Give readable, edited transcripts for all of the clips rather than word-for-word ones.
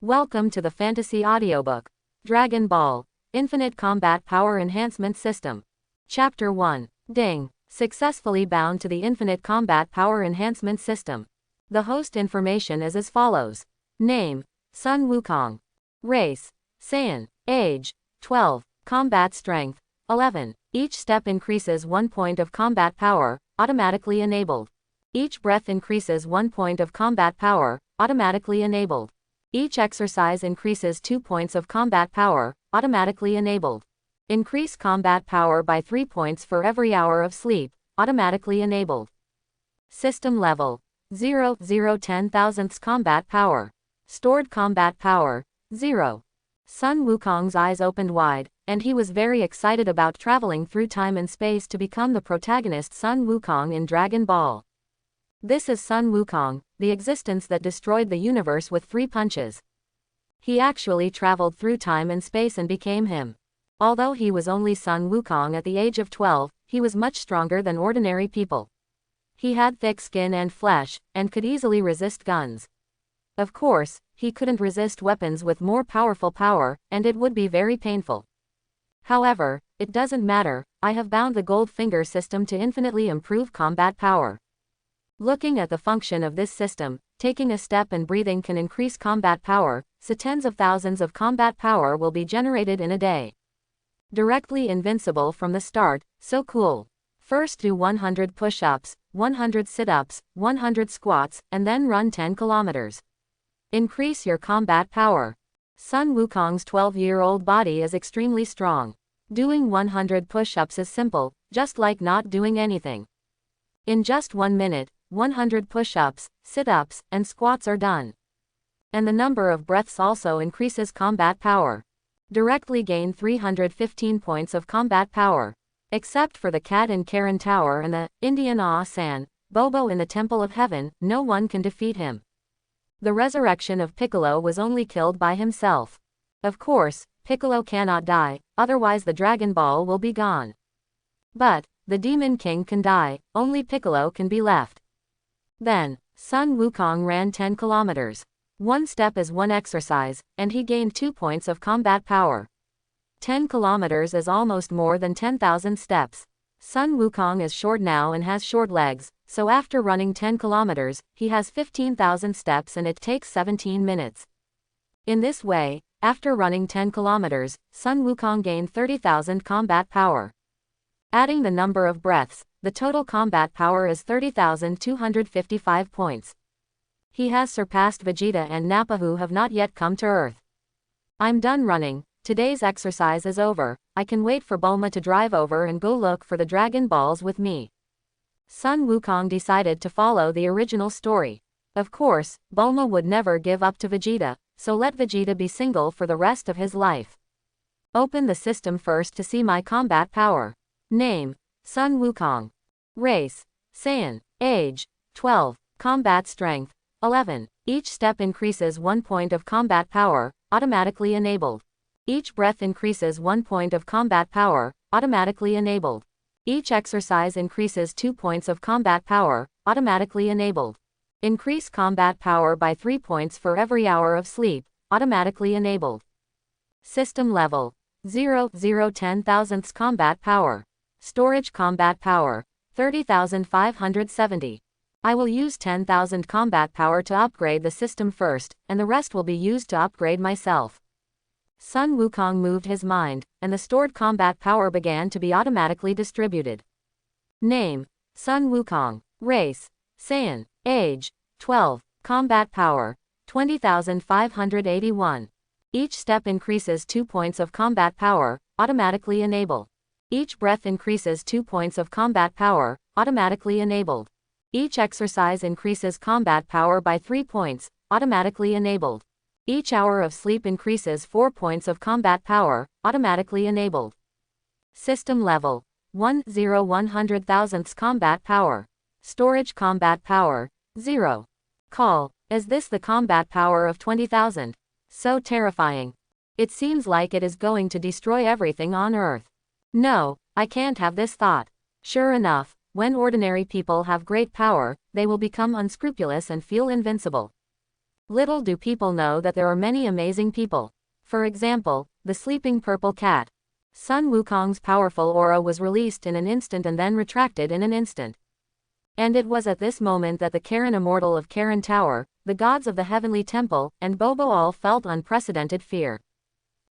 Welcome to the Fantasy Audiobook. Dragon Ball. Infinite Combat Power Enhancement System. Chapter 1. Ding. Successfully bound to the Infinite Combat Power Enhancement System. The host information is as follows. Name: Sun Wukong. Race: Saiyan. Age: 12. Combat Strength: 11. Each step increases 1 point of combat power, automatically enabled. Each breath increases 1 point of combat power, automatically enabled. Each exercise increases 2 points of combat power, automatically enabled. Increase combat power by 3 points for every hour of sleep, automatically enabled. System level: 0, 0 10,000ths combat power. Stored combat power: 0. Sun Wukong's eyes opened wide, and he was very excited about traveling through time and space to become the protagonist Sun Wukong in Dragon Ball. This is Sun Wukong, the existence that destroyed the universe with 3 punches. He actually traveled through time and space and became him. Although he was only Sun Wukong at the age of 12, he was much stronger than ordinary people. He had thick skin and flesh, and could easily resist guns. Of course, he couldn't resist weapons with more powerful power, and it would be very painful. However, it doesn't matter, I have bound the gold finger system to infinitely improve combat power. Looking at the function of this system, taking a step and breathing can increase combat power, so tens of thousands of combat power will be generated in a day. Directly invincible from the start, so cool. First do 100 push-ups, 100 sit-ups, 100 squats, and then run 10 kilometers. Increase your combat power. Sun Wukong's 12-year-old body is extremely strong. Doing 100 push-ups is simple, just like not doing anything. In just 1 minute, 100 push-ups, sit-ups, and squats are done. And the number of breaths also increases combat power. Directly gain 315 points of combat power. Except for the cat in Karen Tower and the Indian San Bobo in the Temple of Heaven, no one can defeat him. The resurrection of Piccolo was only killed by himself. Of course, Piccolo cannot die, otherwise the Dragon Ball will be gone. But the Demon King can die, only Piccolo can be left. Then, Sun Wukong ran 10 kilometers. 1 step is 1 exercise, and he gained 2 points of combat power. 10 kilometers is almost more than 10,000 steps. Sun Wukong is short now and has short legs, so after running 10 kilometers, he has 15,000 steps and it takes 17 minutes. In this way, after running 10 kilometers, Sun Wukong gained 30,000 combat power. Adding the number of breaths, the total combat power is 30,255 points. He has surpassed Vegeta and Nappa, who have not yet come to Earth. I'm done running, today's exercise is over, I can wait for Bulma to drive over and go look for the Dragon Balls with me. Sun Wukong decided to follow the original story. Of course, Bulma would never give up to Vegeta, so let Vegeta be single for the rest of his life. Open the system first to see my combat power. Name: Sun Wukong. Race: Saiyan. Age: 12. Combat Strength: 11. Each step increases 1 point of combat power, automatically enabled. Each breath increases 1 point of combat power, automatically enabled. Each exercise increases 2 points of combat power, automatically enabled. Increase combat power by 3 points for every hour of sleep, automatically enabled. System level: 0, 0 10,000ths combat power. Storage combat power: 30,570. I will use 10,000 combat power to upgrade the system first, and the rest will be used to upgrade myself. Sun Wukong moved his mind, and the stored combat power began to be automatically distributed. Name: Sun Wukong. Race: Saiyan. Age: 12. Combat power: 20,581. Each step increases 2 points of combat power, automatically enable. Each breath increases 2 points of combat power, automatically enabled. Each exercise increases combat power by 3 points, automatically enabled. Each hour of sleep increases 4 points of combat power, automatically enabled. System level: 1, 0 100,000ths combat power. Storage combat power: 0. Call: is this the combat power of 20,000? So terrifying. It seems like it is going to destroy everything on Earth. No, I can't have this thought. Sure enough, when ordinary people have great power, they will become unscrupulous and feel invincible. Little do people know that there are many amazing people. For example, the sleeping purple cat. Sun Wukong's powerful aura was released in an instant and then retracted in an instant. And it was at this moment that the Karen Immortal of Karen Tower, the gods of the Heavenly Temple, and Bobo all felt unprecedented fear.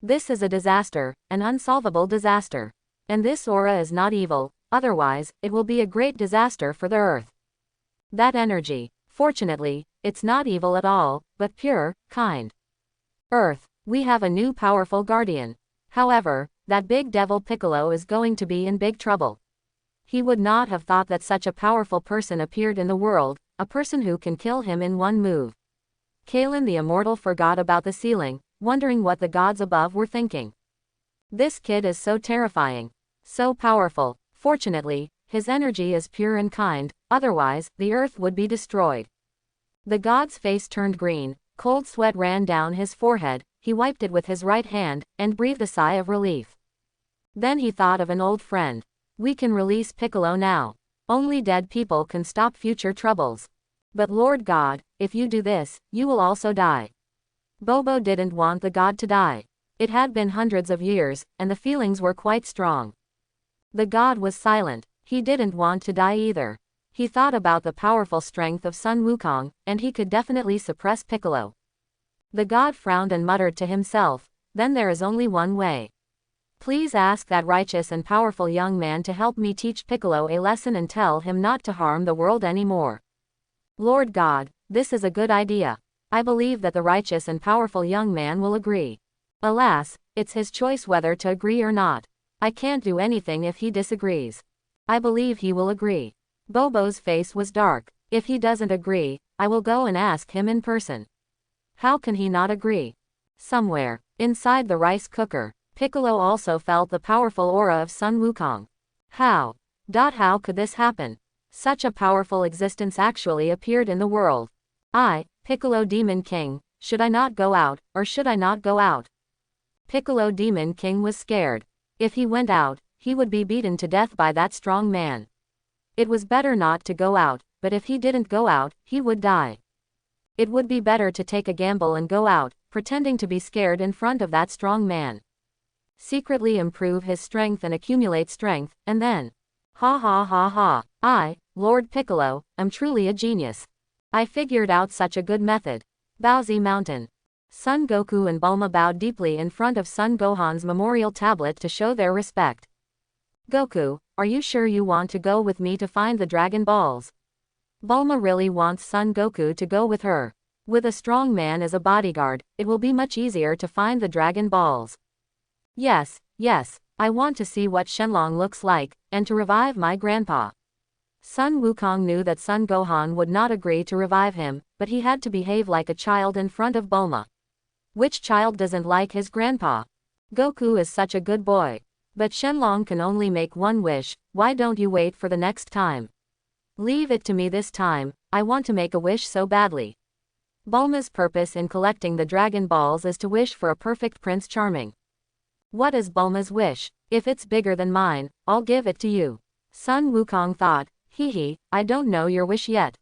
This is a disaster, an unsolvable disaster. And this aura is not evil, otherwise, it will be a great disaster for the earth. That energy, fortunately, it's not evil at all, but pure, kind. Earth, we have a new powerful guardian. However, that big devil Piccolo is going to be in big trouble. He would not have thought that such a powerful person appeared in the world, a person who can kill him in one move. Kalen the Immortal forgot about the ceiling, wondering what the gods above were thinking. This kid is so terrifying, so powerful. Fortunately, his energy is pure and kind, otherwise, the earth would be destroyed. The god's face turned green, cold sweat ran down his forehead, he wiped it with his right hand, and breathed a sigh of relief. Then he thought of an old friend. We can release Piccolo now. Only dead people can stop future troubles. But Lord God, if you do this, you will also die. Bobo didn't want the god to die. It had been hundreds of years, and the feelings were quite strong. The god was silent. He didn't want to die either. He thought about the powerful strength of Sun Wukong, and he could definitely suppress Piccolo. The god frowned and muttered to himself, then there is only one way. Please ask that righteous and powerful young man to help me teach Piccolo a lesson and tell him not to harm the world anymore. Lord God, this is a good idea. I believe that the righteous and powerful young man will agree. Alas, it's his choice whether to agree or not. I can't do anything if he disagrees. I believe he will agree. Bobo's face was dark. If he doesn't agree, I will go and ask him in person. How can he not agree? Somewhere, inside the rice cooker, Piccolo also felt the powerful aura of Sun Wukong. How could this happen? Such a powerful existence actually appeared in the world. I, Piccolo Demon King, should I not go out, or should I not go out? Piccolo Demon King was scared. If he went out, he would be beaten to death by that strong man. It was better not to go out, but if he didn't go out, he would die. It would be better to take a gamble and go out, pretending to be scared in front of that strong man. Secretly improve his strength and accumulate strength, and then. Ha ha ha ha. I, Lord Piccolo, am truly a genius. I figured out such a good method. Bowsy Mountain. Son Goku and Bulma bowed deeply in front of Son Gohan's memorial tablet to show their respect. Goku, are you sure you want to go with me to find the Dragon Balls? Bulma really wants Son Goku to go with her. With a strong man as a bodyguard, it will be much easier to find the Dragon Balls. Yes, I want to see what Shenlong looks like, and to revive my grandpa. Sun Wukong knew that Son Gohan would not agree to revive him, but he had to behave like a child in front of Bulma. Which child doesn't like his grandpa? Goku is such a good boy. But Shenlong can only make one wish, why don't you wait for the next time? Leave it to me this time, I want to make a wish so badly. Bulma's purpose in collecting the Dragon Balls is to wish for a perfect Prince Charming. What is Bulma's wish? If it's bigger than mine, I'll give it to you. Sun Wukong thought, hee, I don't know your wish yet.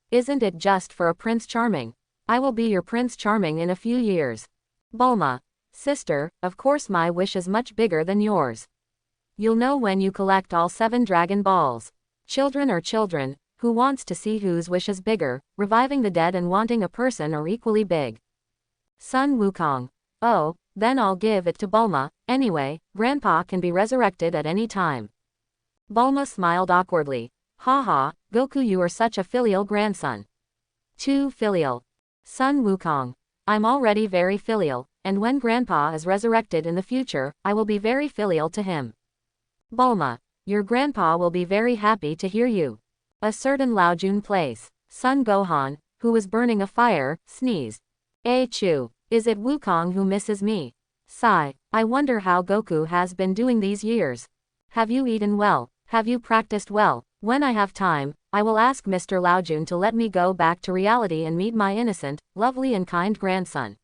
Isn't it just for a Prince Charming? I will be your Prince Charming in a few years. Bulma, sister, of course my wish is much bigger than yours. You'll know when you collect all 7 Dragon Balls. Children are children, who wants to see whose wish is bigger, reviving the dead and wanting a person are equally big. Sun Wukong, oh, then I'll give it to Bulma, anyway, Grandpa can be resurrected at any time. Bulma smiled awkwardly. Haha, Goku, you are such a filial grandson. Too filial. Sun Wukong, I'm already very filial, and when Grandpa is resurrected in the future, I will be very filial to him. Bulma, your grandpa will be very happy to hear you. A certain Laojun place. Sun Gohan, who was burning a fire, sneezed. Achoo. Is it Wukong who misses me? Sigh, I wonder how Goku has been doing these years. Have you eaten well? Have you practiced well? When I have time, I will ask Mr. Laojun to let me go back to reality and meet my innocent, lovely and kind grandson.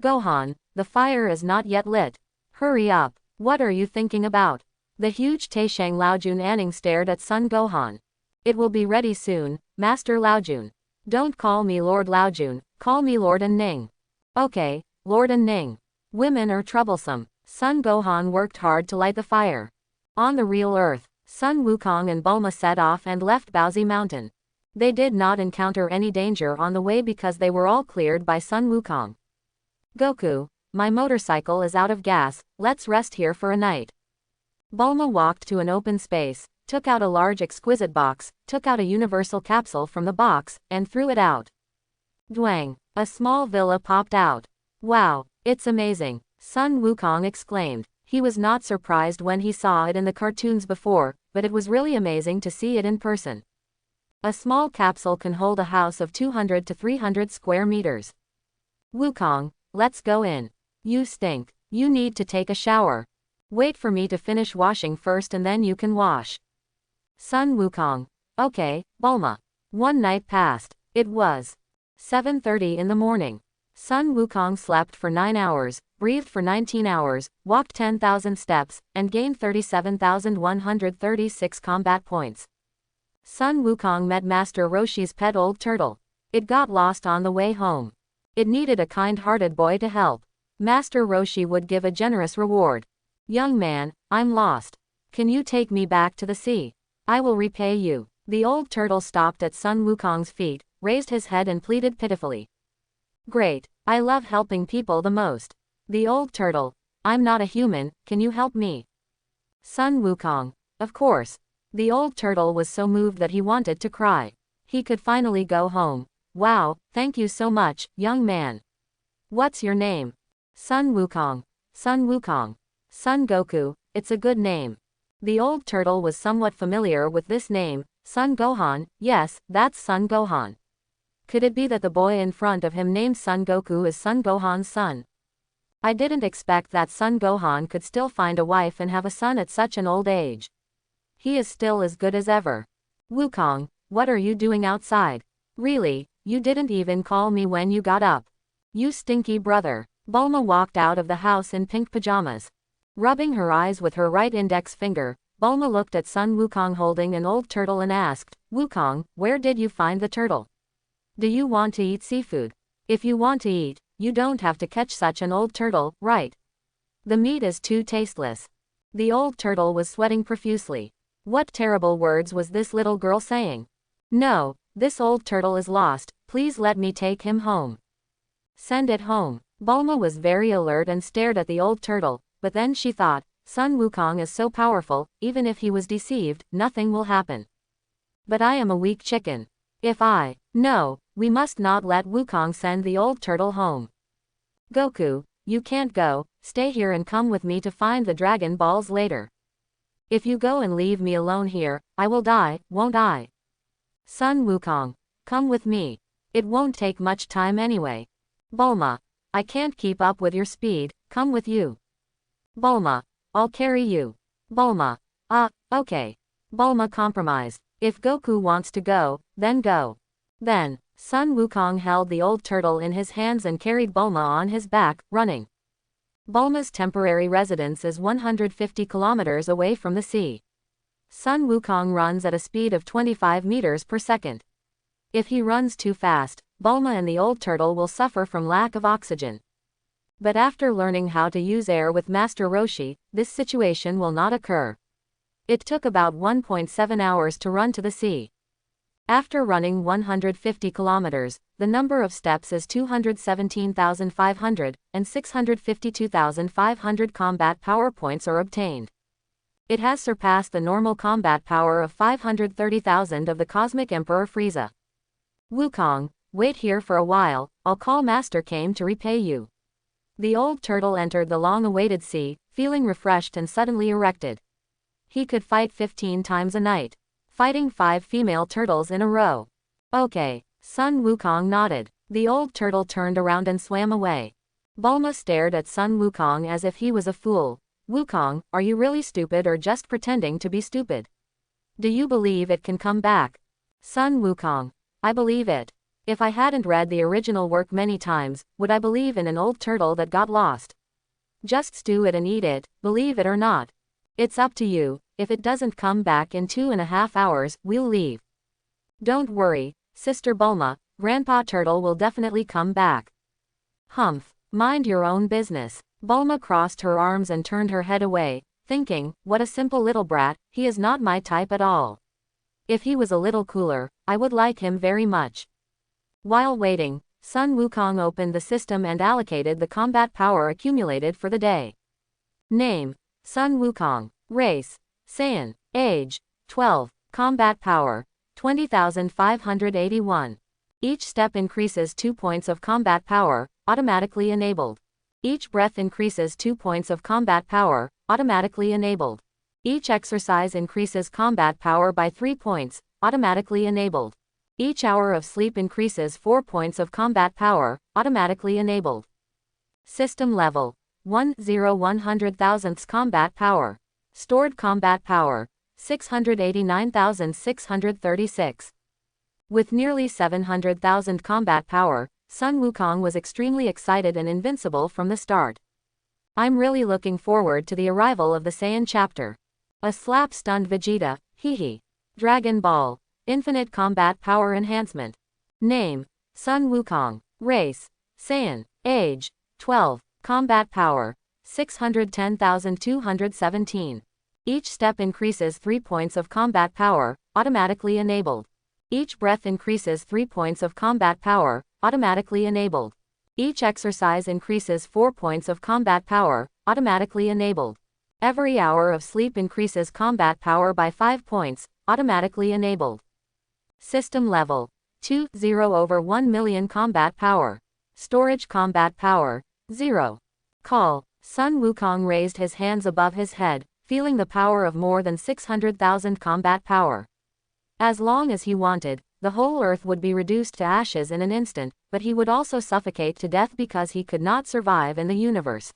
Gohan, the fire is not yet lit. Hurry up, what are you thinking about? The huge Taishang Laojun Anning stared at Sun Gohan. It will be ready soon, Master Laojun. Don't call me Lord Laojun, call me Lord and Ning. Okay, Lord and Ning. Women are troublesome. Sun Gohan worked hard to light the fire. On the real Earth, Sun Wukong and Bulma set off and left Baozi Mountain. They did not encounter any danger on the way because they were all cleared by Sun Wukong. Goku, my motorcycle is out of gas, let's rest here for a night. Bulma walked to an open space, took out a large exquisite box, took out a universal capsule from the box, and threw it out. Dwang, a small villa popped out. Wow, it's amazing, Sun Wukong exclaimed. He was not surprised when he saw it in the cartoons before, but it was really amazing to see it in person. A small capsule can hold a house of 200 to 300 square meters. Wukong, let's go in. You stink. You need to take a shower. Wait for me to finish washing first and then you can wash. Sun Wukong. Okay, Bulma. One night passed. It was 7:30 in the morning. Sun Wukong slept for 9 hours, breathed for 19 hours, walked 10,000 steps, and gained 37,136 combat points. Sun Wukong met Master Roshi's pet old turtle. It got lost on the way home. It needed a kind-hearted boy to help. Master Roshi would give a generous reward. Young man, I'm lost. Can you take me back to the sea? I will repay you. The old turtle stopped at Sun Wukong's feet, raised his head and pleaded pitifully. Great, I love helping people the most. The old turtle, I'm not a human, can you help me? Sun Wukong, of course. The old turtle was so moved that he wanted to cry. He could finally go home. Wow, thank you so much, young man. What's your name? Sun Wukong. Sun Wukong. Sun Goku, it's a good name. The old turtle was somewhat familiar with this name, Sun Gohan. Yes, that's Sun Gohan. Could it be that the boy in front of him named Sun Goku is Sun Gohan's son? I didn't expect that Sun Gohan could still find a wife and have a son at such an old age. He is still as good as ever. Wukong, what are you doing outside? Really, you didn't even call me when you got up. You stinky brother. Bulma walked out of the house in pink pajamas. Rubbing her eyes with her right index finger, Bulma looked at Sun Wukong holding an old turtle and asked, Wukong, where did you find the turtle? Do you want to eat seafood? If you want to eat, you don't have to catch such an old turtle, right? The meat is too tasteless. The old turtle was sweating profusely. What terrible words was this little girl saying? No, this old turtle is lost, please let me take him home. Send it home. Bulma was very alert and stared at the old turtle, but then she thought, Sun Wukong is so powerful, even if he was deceived, nothing will happen. But I am a weak chicken. No, we must not let Wukong send the old turtle home. Goku, you can't go, stay here and come with me to find the Dragon Balls later. If you go and leave me alone here, I will die, won't I? Sun Wukong, come with me. It won't take much time anyway. Bulma, I can't keep up with your speed, come with you. Bulma, I'll carry you. Bulma, okay. Bulma compromised. If Goku wants to go, then go. Then, Sun Wukong held the old turtle in his hands and carried Bulma on his back, running. Bulma's temporary residence is 150 kilometers away from the sea. Sun Wukong runs at a speed of 25 meters per second. If he runs too fast, Bulma and the old turtle will suffer from lack of oxygen. But after learning how to use air with Master Roshi, this situation will not occur. It took about 1.7 hours to run to the sea. After running 150 kilometers, the number of steps is 217,500, and 652,500 combat power points are obtained. It has surpassed the normal combat power of 530,000 of the Cosmic Emperor Frieza. Wukong, wait here for a while, I'll call Master Kame to repay you. The old turtle entered the long-awaited sea, feeling refreshed and suddenly erected. He could fight 15 times a night, fighting 5 female turtles in a row. Okay, Sun Wukong nodded. The old turtle turned around and swam away. Bulma stared at Sun Wukong as if he was a fool. Wukong, are you really stupid or just pretending to be stupid? Do you believe it can come back? Sun Wukong, I believe it. If I hadn't read the original work many times, would I believe in an old turtle that got lost? Just stew it and eat it, believe it or not. It's up to you. If it doesn't come back in 2.5 hours, we'll leave. Don't worry, Sister Bulma, Grandpa Turtle will definitely come back. Humph, mind your own business. Bulma crossed her arms and turned her head away, thinking, what a simple little brat, he is not my type at all. If he was a little cooler, I would like him very much. While waiting, Sun Wukong opened the system and allocated the combat power accumulated for the day. Name: Sun Wukong. Race: Saiyan. Age: 12. Combat power: 20,581. Each step increases 2 points of combat power, automatically enabled. Each breath increases 2 points of combat power, automatically enabled. Each exercise increases combat power by 3 points, automatically enabled. Each hour of sleep increases 4 points of combat power, automatically enabled. System level: 1/100,000ths combat power. Stored combat power: 689,636. With nearly 700,000 combat power, Sun Wukong was extremely excited and invincible from the start. I'm really looking forward to the arrival of the Saiyan chapter. A slap stunned Vegeta, hehe. Dragon Ball. Infinite Combat Power Enhancement. Name: Sun Wukong. Race: Saiyan. Age: 12. Combat Power: 610,217. Each step increases 3 points of combat power, automatically enabled. Each breath increases 3 points of combat power, automatically enabled. Each exercise increases 4 points of combat power, automatically enabled. Every hour of sleep increases combat power by 5 points, automatically enabled. System level: 2/1 million combat power. Storage combat power: 0. Call. Sun Wukong raised his hands above his head, feeling the power of more than 600,000 combat power. As long as he wanted, the whole earth would be reduced to ashes in an instant, but he would also suffocate to death because he could not survive in the universe.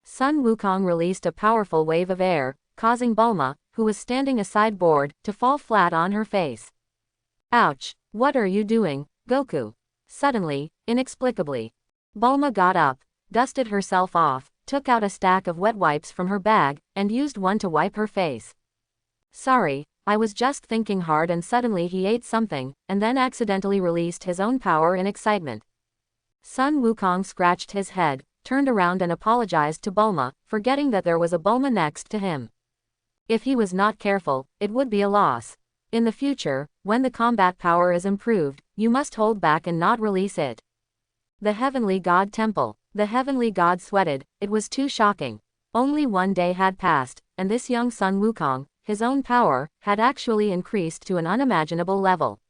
Sun Wukong released a powerful wave of air, causing Bulma, who was standing aside bored, to fall flat on her face. Ouch! What are you doing, Goku? Suddenly, inexplicably, Bulma got up, dusted herself off, took out a stack of wet wipes from her bag, and used one to wipe her face. Sorry, I was just thinking hard and suddenly he ate something, and then accidentally released his own power in excitement. Sun Wukong scratched his head, turned around and apologized to Bulma, forgetting that there was a Bulma next to him. If he was not careful, it would be a loss. In the future, when the combat power is improved, you must hold back and not release it. The Heavenly God Temple. The Heavenly God sweated, it was too shocking. Only one day had passed, and this young Sun Wukong, his own power, had actually increased to an unimaginable level.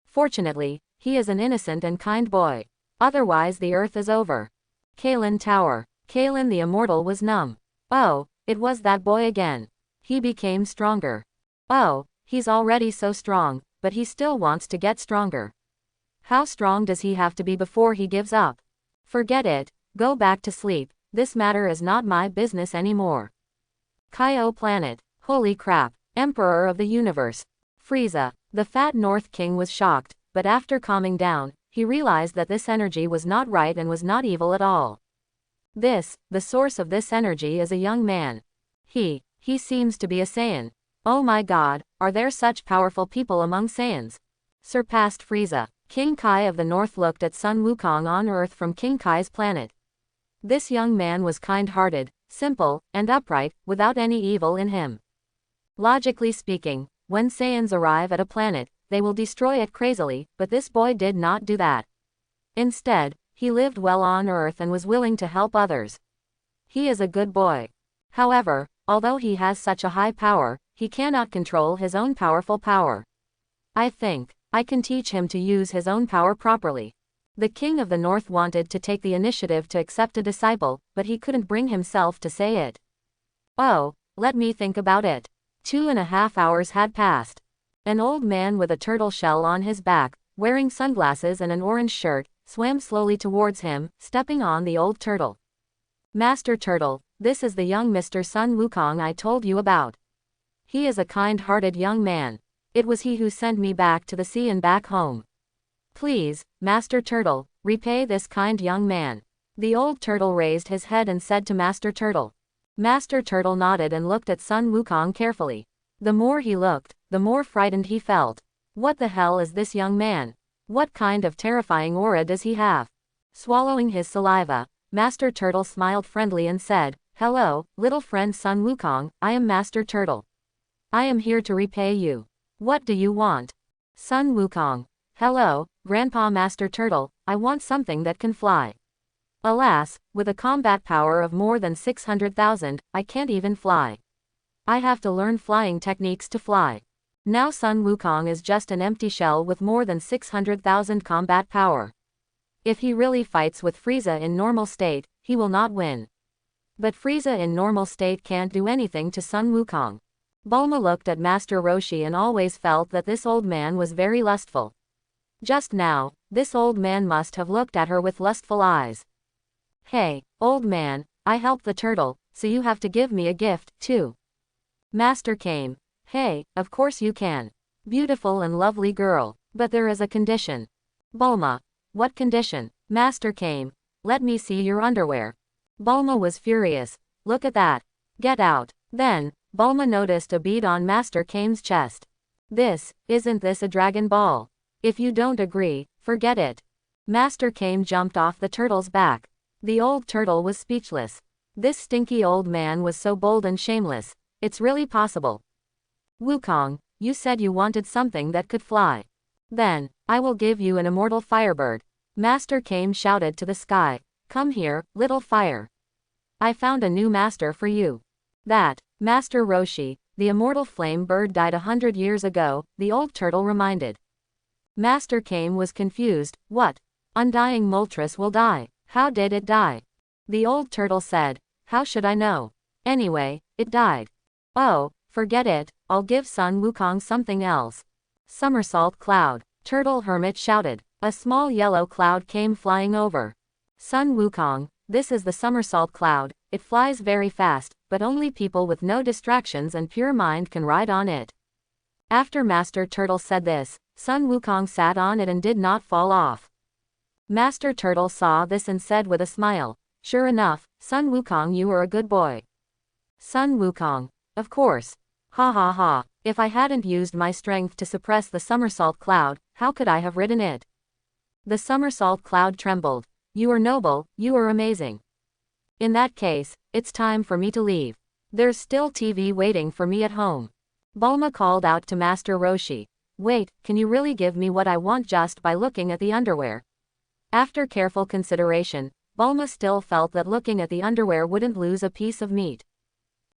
Fortunately, he is an innocent and kind boy. Otherwise the earth is over. Kalen Tower. Kalen the Immortal was numb. Oh, it was that boy again. He became stronger. Oh, he's already so strong, but he still wants to get stronger. How strong does he have to be before he gives up? Forget it, go back to sleep, this matter is not my business anymore. Kaio Planet. Holy crap, Emperor of the Universe. Frieza. The Fat North King was shocked, but after calming down, he realized that this energy was not right and was not evil at all. The source of this energy is a young man. He seems to be a Saiyan. Oh my god, are there such powerful people among Saiyans? Surpassed Frieza. King Kai of the North looked at Sun Wukong on Earth from King Kai's planet. This young man was kind-hearted, simple, and upright, without any evil in him. Logically speaking, when Saiyans arrive at a planet, they will destroy it crazily, but this boy did not do that. Instead, he lived well on Earth and was willing to help others. He is a good boy. However, although he has such a high power, he cannot control his own powerful power. I think I can teach him to use his own power properly. The King of the North wanted to take the initiative to accept a disciple, but he couldn't bring himself to say it. Oh, let me think about it. 2.5 hours had passed. An old man with a turtle shell on his back, wearing sunglasses and an orange shirt, swam slowly towards him, stepping on the old turtle. Master Turtle, this is the young Mr. Sun Wukong I told you about. He is a kind-hearted young man. It was he who sent me back to the sea and back home. Please, Master Turtle, repay this kind young man. The old turtle raised his head and said to Master Turtle. Master Turtle nodded and looked at Sun Wukong carefully. The more he looked, the more frightened he felt. What the hell is this young man? What kind of terrifying aura does he have? Swallowing his saliva, Master Turtle smiled friendly and said, "Hello, little friend Sun Wukong, I am Master Turtle. I am here to repay you. What do you want?" Sun Wukong. "Hello, Grandpa Master Turtle, I want something that can fly. Alas, with a combat power of more than 600,000, I can't even fly. I have to learn flying techniques to fly." Now Sun Wukong is just an empty shell with more than 600,000 combat power. If he really fights with Frieza in normal state, he will not win. But Frieza in normal state can't do anything to Sun Wukong. Bulma looked at Master Roshi and always felt that this old man was very lustful. Just now, this old man must have looked at her with lustful eyes. "Hey, old man, I helped the turtle, so you have to give me a gift, too." Master came. "Hey, of course you can. Beautiful and lovely girl, but there is a condition." Bulma. "What condition?" Master came. "Let me see your underwear." Bulma was furious. "Look at that. Get out." Then, Bulma noticed a bead on Master Kame's chest. Isn't this a Dragon Ball? If you don't agree, forget it." Master Kame jumped off the turtle's back. The old turtle was speechless. This stinky old man was so bold and shameless. It's really possible. "Wukong, you said you wanted something that could fly. Then, I will give you an immortal firebird." Master Kame shouted to the sky. "Come here, little fire. I found a new master for you." "That, Master Roshi, the immortal flame bird died 100 years ago," the old turtle reminded. Master Kame was confused. "What? Undying Moltres will die. How did it die?" The old turtle said. "How should I know? Anyway, it died." "Oh, forget it, I'll give Sun Wukong something else." Somersault cloud. Turtle Hermit shouted. A small yellow cloud came flying over. "Sun Wukong, this is the somersault cloud. It flies very fast, but only people with no distractions and pure mind can ride on it." After Master Turtle said this, Sun Wukong sat on it and did not fall off. Master Turtle saw this and said with a smile, "Sure enough, Sun Wukong, you are a good boy." Sun Wukong. "Of course. Ha ha ha, if I hadn't used my strength to suppress the somersault cloud, how could I have ridden it?" The somersault cloud trembled. "You are noble, you are amazing. In that case, it's time for me to leave. There's still TV waiting for me at home." Bulma called out to Master Roshi. "Wait, can you really give me what I want just by looking at the underwear?" After careful consideration, Bulma still felt that looking at the underwear wouldn't lose a piece of meat.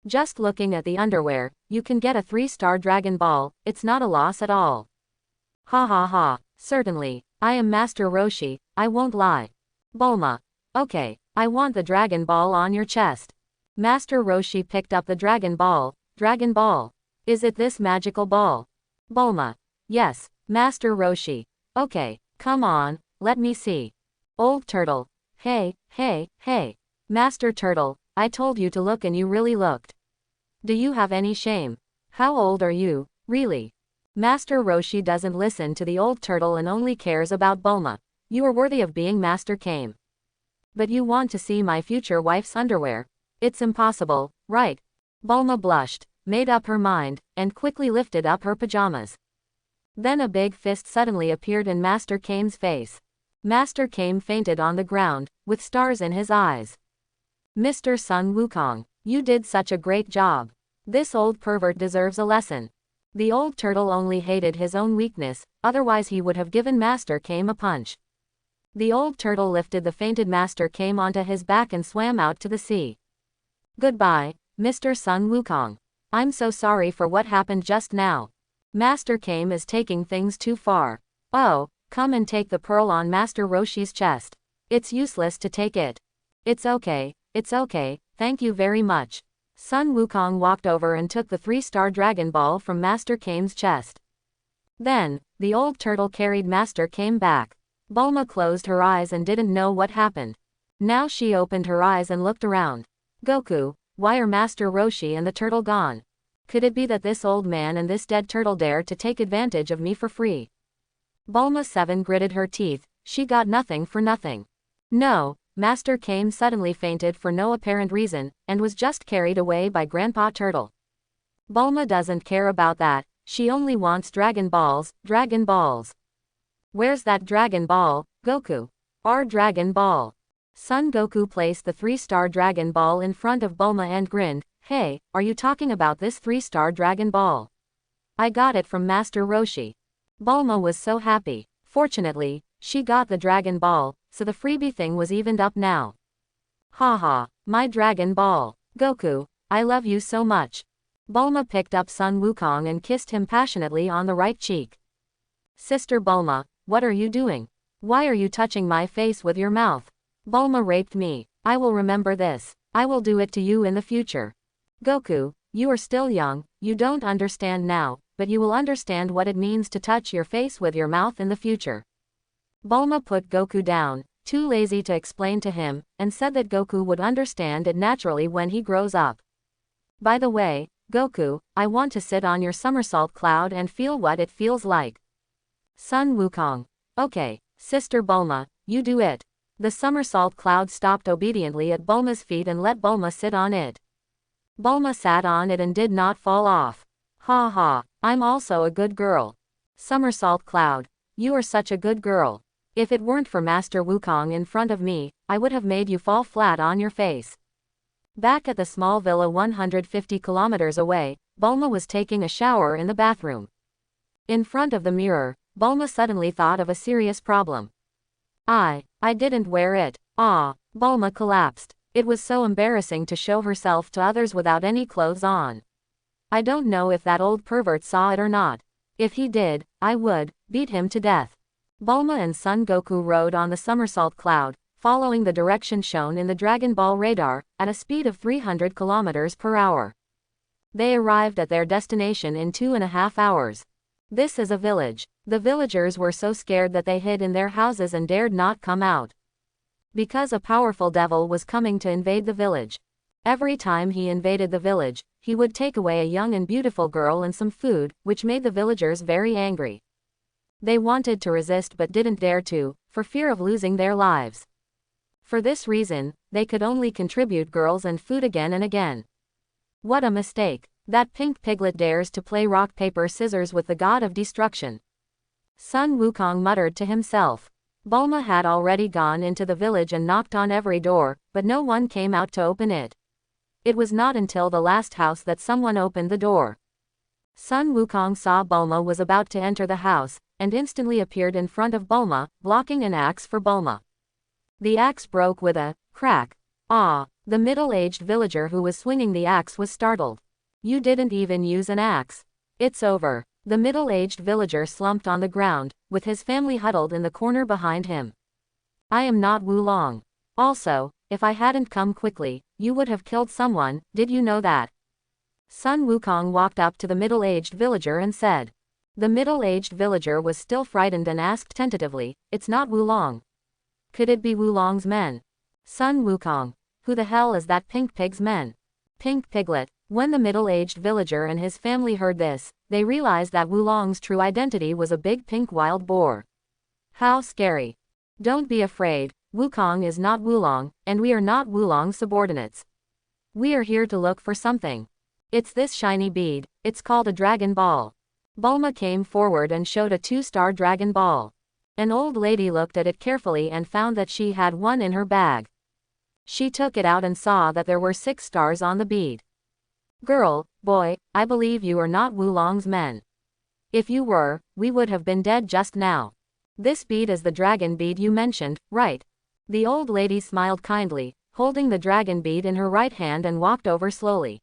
Just looking at the underwear, you can get a 3-star Dragon Ball, it's not a loss at all. Ha ha ha, certainly, I am Master Roshi, I won't lie. Bulma. "Okay, I want the Dragon Ball on your chest." Master Roshi picked up the Dragon Ball. "Dragon Ball. Is it this magical ball?" Bulma. "Yes, Master Roshi. Okay, come on, let me see." Old Turtle. Hey, hey. Master Turtle, I told you to look and you really looked. Do you have any shame? How old are you, really? Master Roshi doesn't listen to the old turtle and only cares about Bulma. "You are worthy of being Master Kame. But you want to see my future wife's underwear? It's impossible, right?" Bulma blushed, made up her mind, and quickly lifted up her pajamas. Then a big fist suddenly appeared in Master Kame's face. Master Kame fainted on the ground, with stars in his eyes. "Mr. Sun Wukong, you did such a great job. This old pervert deserves a lesson." The old turtle only hated his own weakness, otherwise he would have given Master Kame a punch. The old turtle lifted the fainted Master Kame onto his back and swam out to the sea. "Goodbye, Mr. Sun Wukong. I'm so sorry for what happened just now. Master Kame is taking things too far. Oh, come and take the pearl on Master Roshi's chest. It's useless to take it." It's okay, thank you very much." Sun Wukong walked over and took the 3-star Dragon Ball from Master Kame's chest. Then, the old turtle carried Master Kame back. Bulma closed her eyes and didn't know what happened. Now she opened her eyes and looked around. "Goku, why are Master Roshi and the turtle gone? Could it be that this old man and this dead turtle dare to take advantage of me for free?" Bulma 7 gritted her teeth. She got nothing for nothing. No, Master Kame suddenly fainted for no apparent reason, and was just carried away by Grandpa Turtle. Bulma doesn't care about that, She only wants Dragon Balls, Dragon Balls. Where's that Dragon Ball, Goku? Our Dragon Ball. Son Goku placed the 3-star Dragon Ball in front of Bulma and grinned, "Hey, are you talking about this 3-star Dragon Ball? I got it from Master Roshi." Bulma was so happy. Fortunately, she got the Dragon Ball, so the freebie thing was evened up now. Haha, my Dragon Ball. Goku, I love you so much. Bulma picked up Sun Wukong and kissed him passionately on the right cheek. Sister Bulma, what are you doing? Why are you touching my face with your mouth? Bulma raped me. I will remember this. I will do it to you in the future. Goku, you are still young, you don't understand now, but you will understand what it means to touch your face with your mouth in the future. Bulma put Goku down, too lazy to explain to him, and said that Goku would understand it naturally when he grows up. By the way, Goku, I want to sit on your somersault cloud and feel what it feels like. Sun Wukong. Okay, Sister Bulma, you do it. The somersault cloud stopped obediently at Bulma's feet and let Bulma sit on it. Bulma sat on it and did not fall off. Ha ha, I'm also a good girl. Somersault cloud, you are such a good girl. If it weren't for Master Wukong in front of me, I would have made you fall flat on your face. Back at the small villa 150 kilometers away, Bulma was taking a shower in the bathroom. In front of the mirror, Bulma suddenly thought of a serious problem. I didn't wear it. Bulma collapsed. It was so embarrassing to show herself to others without any clothes on. I don't know if that old pervert saw it or not. If he did, I would beat him to death. Bulma and Son Goku rode on the somersault cloud, following the direction shown in the Dragon Ball radar, at a speed of 300 kilometers per hour. They arrived at their destination in 2.5 hours. This is a village. The villagers were so scared that they hid in their houses and dared not come out. Because a powerful devil was coming to invade the village. Every time he invaded the village, he would take away a young and beautiful girl and some food, which made the villagers very angry. They wanted to resist but didn't dare to, for fear of losing their lives. For this reason, they could only contribute girls and food again and again. What a mistake. That pink piglet dares to play rock paper scissors with the god of destruction. Sun Wukong muttered to himself. Bulma had already gone into the village and knocked on every door, but no one came out to open it. It was not until the last house that someone opened the door. Sun Wukong saw Bulma was about to enter the house, and instantly appeared in front of Bulma, blocking an axe for Bulma. The axe broke with a crack. The middle-aged villager who was swinging the axe was startled. You didn't even use an axe. It's over. The middle-aged villager slumped on the ground, with his family huddled in the corner behind him. I am not Wulong. Also, if I hadn't come quickly, you would have killed someone, did you know that? Sun Wukong walked up to the middle-aged villager and said. The middle-aged villager was still frightened and asked tentatively, it's not Wulong. Could it be Wulong's men? Sun Wukong. Who the hell is that pink pig's men? Pink piglet. When the middle-aged villager and his family heard this, they realized that Wulong's true identity was a big pink wild boar. How scary. Don't be afraid, Wukong is not Wulong, and we are not Wulong's subordinates. We are here to look for something. It's this shiny bead, it's called a Dragon Ball. Bulma came forward and showed a 2-star Dragon Ball. An old lady looked at it carefully and found that she had one in her bag. She took it out and saw that there were 6 stars on the bead. Girl, boy, I believe you are not Wulong's men. If you were, we would have been dead just now. This bead is the dragon bead you mentioned, right? The old lady smiled kindly, holding the dragon bead in her right hand and walked over slowly.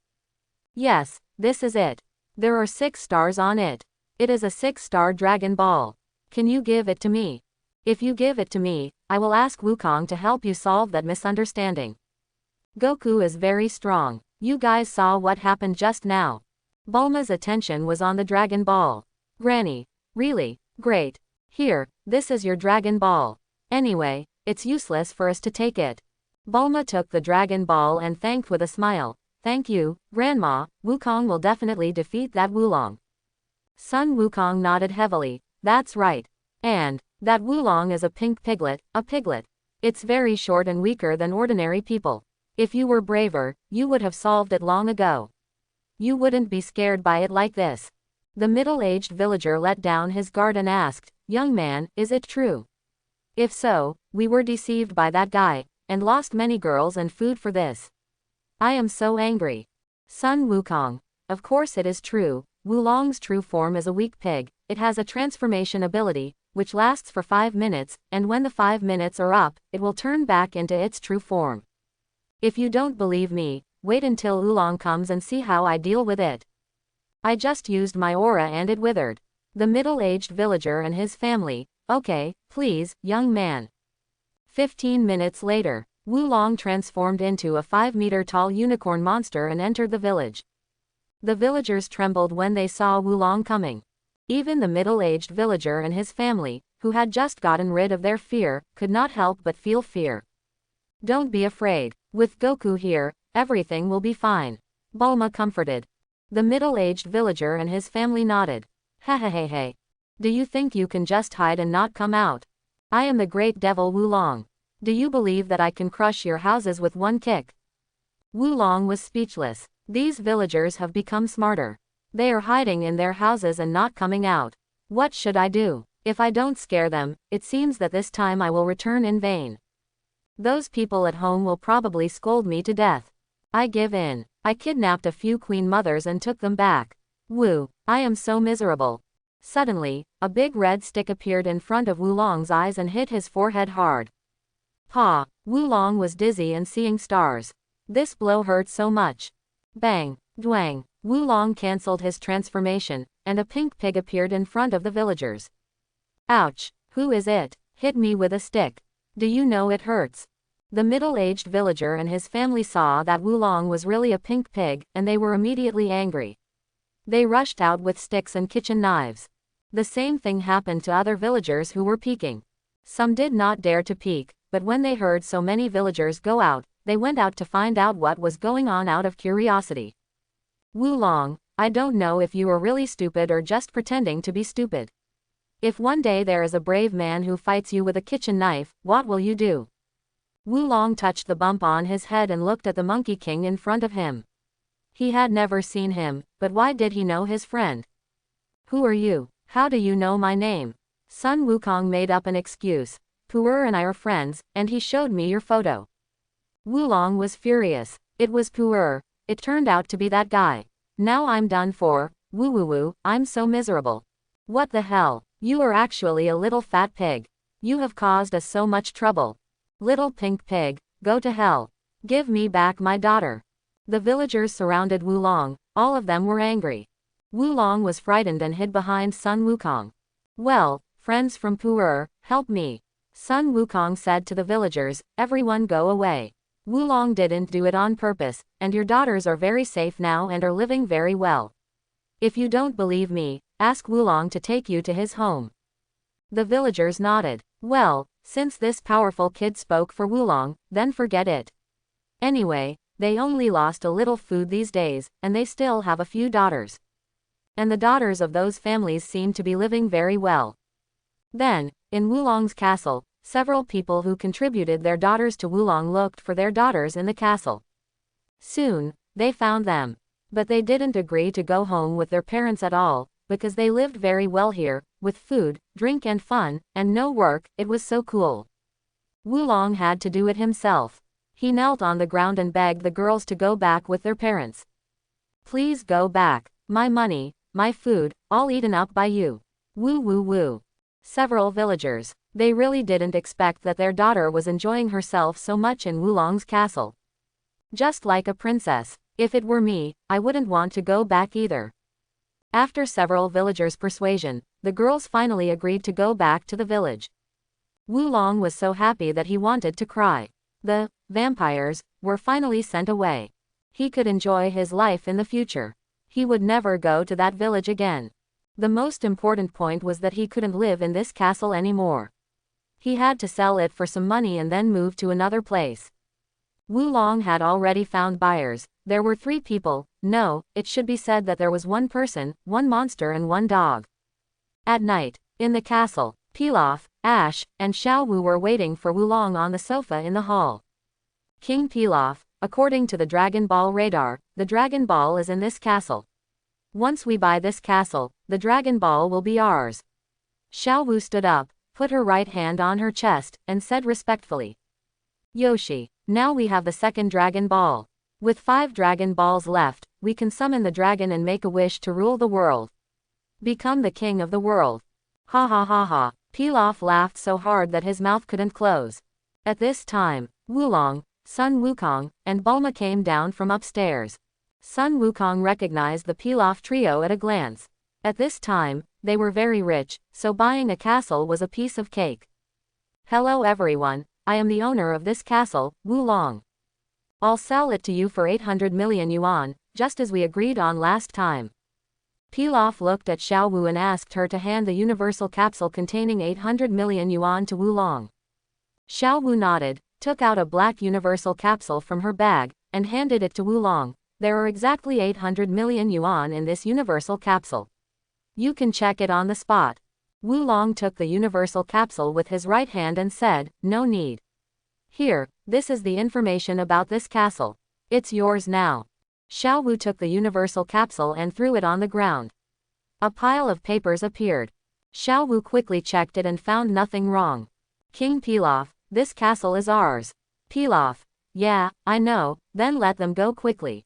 Yes, this is it. There are 6 stars on it. It is a 6-star Dragon Ball. Can you give it to me? If you give it to me, I will ask Wukong to help you solve that misunderstanding. Goku is very strong. You guys saw what happened just now. Bulma's attention was on the Dragon Ball. Granny. Really? Great. Here, this is your Dragon Ball. Anyway, it's useless for us to take it. Bulma took the Dragon Ball and thanked with a smile. Thank you, Grandma, Wukong will definitely defeat that Wulong. Sun Wukong nodded heavily. That's right. And that Wulong is a pink piglet, a piglet. It's very short and weaker than ordinary people. If you were braver, you would have solved it long ago. You wouldn't be scared by it like this. The middle-aged villager let down his guard and asked, "Young man, is it true? If so, we were deceived by that guy, and lost many girls and food for this. I am so angry." Sun Wukong: "Of course it is true. Wulong's true form is a weak pig. It has a transformation ability, which lasts for 5 minutes, and when the 5 minutes are up, it will turn back into its true form. If you don't believe me, wait until Wulong comes and see how I deal with it. I just used my aura and it withered." The middle-aged villager and his family: "Okay, please, young man." 15 minutes later, Wulong transformed into a 5-meter-tall unicorn monster and entered the village. The villagers trembled when they saw Wulong coming. Even the middle-aged villager and his family, who had just gotten rid of their fear, could not help but feel fear. "Don't be afraid. With Goku here, everything will be fine," Bulma comforted. The middle-aged villager and his family nodded. "Hehehehe. Do you think you can just hide and not come out? I am the great devil Wulong. Do you believe that I can crush your houses with one kick?" Wulong was speechless. These villagers have become smarter. They are hiding in their houses and not coming out. What should I do? If I don't scare them, it seems that this time I will return in vain. Those people at home will probably scold me to death. I give in. I kidnapped a few queen mothers and took them back. Woo, I am so miserable. Suddenly, a big red stick appeared in front of Wulong's eyes and hit his forehead hard. Pa! Wulong was dizzy and seeing stars. This blow hurt so much. Bang! Dwang! Wulong cancelled his transformation, and a pink pig appeared in front of the villagers. Ouch! Who is it? Hit me with a stick. Do you know it hurts? The middle-aged villager and his family saw that Wulong was really a pink pig, and they were immediately angry. They rushed out with sticks and kitchen knives. The same thing happened to other villagers who were peeking. Some did not dare to peek, but when they heard so many villagers go out, they went out to find out what was going on out of curiosity. Wulong, I don't know if you are really stupid or just pretending to be stupid. If one day there is a brave man who fights you with a kitchen knife, what will you do? Wulong touched the bump on his head and looked at the Monkey King in front of him. He had never seen him, but why did he know his friend? Who are you? How do you know my name? Sun Wukong made up an excuse. Pu'er and I are friends, and he showed me your photo. Wulong was furious. It was Pu'er. It turned out to be that guy. Now I'm done for. Woo woo woo, I'm so miserable. What the hell? You are actually a little fat pig. You have caused us so much trouble. Little pink pig, go to hell. Give me back my daughter. The villagers surrounded Wulong. All of them were angry. Wulong was frightened and hid behind Sun Wukong. Well, friends from Pu'er, help me. Sun Wukong said to the villagers, everyone go away. Wulong didn't do it on purpose, and your daughters are very safe now and are living very well. If you don't believe me, ask Wulong to take you to his home. The villagers nodded. Well, since this powerful kid spoke for Wulong, then forget it. Anyway, they only lost a little food these days, and they still have a few daughters. And the daughters of those families seem to be living very well. Then, in Wulong's castle, several people who contributed their daughters to Wulong looked for their daughters in the castle. Soon, they found them. But they didn't agree to go home with their parents at all, because they lived very well here, with food, drink and fun, and no work. It was so cool. Wulong had to do it himself. He knelt on the ground and begged the girls to go back with their parents. Please go back. My money, my food, all eaten up by you. Woo woo woo. Several villagers. They really didn't expect that their daughter was enjoying herself so much in Wulong's castle. Just like a princess. If it were me, I wouldn't want to go back either. After several villagers' persuasion, the girls finally agreed to go back to the village. Wulong was so happy that he wanted to cry. The vampires were finally sent away. He could enjoy his life in the future. He would never go to that village again. The most important point was that he couldn't live in this castle anymore. He had to sell it for some money and then move to another place. Wulong had already found buyers. There were 3 people. No, it should be said that there was 1 person, 1 monster and 1 dog. At night, in the castle, Pilaf, Ash, and Xiao Wu were waiting for Wulong on the sofa in the hall. King Pilaf, according to the Dragon Ball radar, the Dragon Ball is in this castle. Once we buy this castle, the Dragon Ball will be ours. Xiao Wu stood up, put her right hand on her chest, and said respectfully. Yoshi, now we have the second Dragon Ball. With 5 Dragon Balls left, we can summon the dragon and make a wish to rule the world. Become the king of the world. Ha ha ha ha. Pilaf laughed so hard that his mouth couldn't close. At this time, Wulong, Sun Wukong, and Bulma came down from upstairs. Sun Wukong recognized the Pilaf trio at a glance. At this time, they were very rich, so buying a castle was a piece of cake. Hello everyone, I am the owner of this castle, Wulong. I'll sell it to you for 800 million yuan, just as we agreed on last time. Pilaf looked at Xiao Wu and asked her to hand the universal capsule containing 800 million yuan to Wulong. Xiao Wu nodded, took out a black universal capsule from her bag, and handed it to Wulong. There are exactly 800 million yuan in this universal capsule. You can check it on the spot. Wulong took the universal capsule with his right hand and said, no need. Here, this is the information about this castle. It's yours now. Xiao Wu took the universal capsule and threw it on the ground. A pile of papers appeared. Xiao Wu quickly checked it and found nothing wrong. King Pilaf, this castle is ours. Pilaf, yeah, I know, then let them go quickly.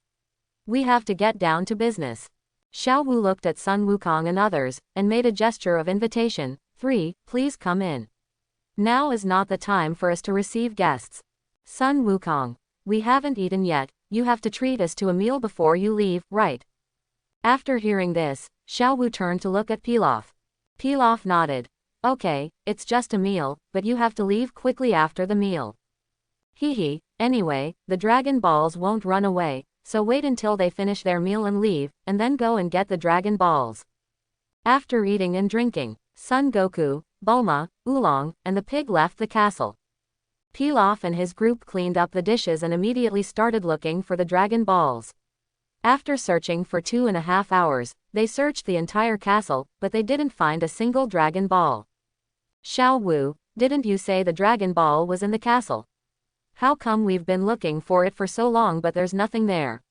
We have to get down to business. Xiao Wu looked at Sun Wukong and others, and made a gesture of invitation. 3, please come in. Now is not the time for us to receive guests. Sun Wukong, we haven't eaten yet, you have to treat us to a meal before you leave, right? After hearing this, Xiao Wu turned to look at Pilaf. Pilaf nodded. Okay, it's just a meal, but you have to leave quickly after the meal. Hee, anyway, the Dragon Balls won't run away, so wait until they finish their meal and leave, and then go and get the Dragon Balls. After eating and drinking, Son Goku, Bulma, Oolong, and the pig left the castle. Pilaf and his group cleaned up the dishes and immediately started looking for the Dragon Balls. After searching for 2.5 hours, they searched the entire castle, but they didn't find a single Dragon Ball. Xiao Wu, didn't you say the Dragon Ball was in the castle? How come we've been looking for it for so long but there's nothing there?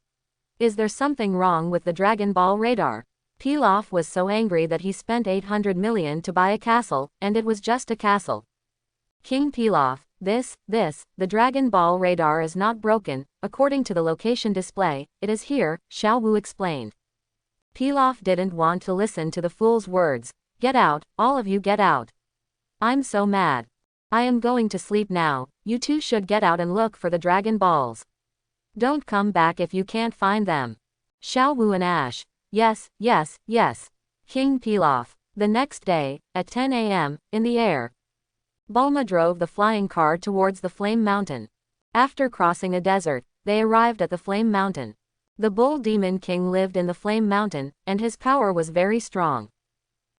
Is there something wrong with the Dragon Ball radar? Pilaf was so angry that he spent 800 million to buy a castle, and it was just a castle. King Pilaf, the Dragon Ball radar is not broken, according to the location display, it is here, Xiao Wu explained. Pilaf didn't want to listen to the fool's words. Get out, all of you get out. I'm so mad. I am going to sleep now, you two should get out and look for the Dragon Balls. Don't come back if you can't find them. Xiao Wu and Ash. Yes. King Pilaf. The next day, at 10 a.m., in the air, Bulma drove the flying car towards the Flame Mountain. After crossing a desert, they arrived at the Flame Mountain. The Bull Demon King lived in the Flame Mountain, and his power was very strong.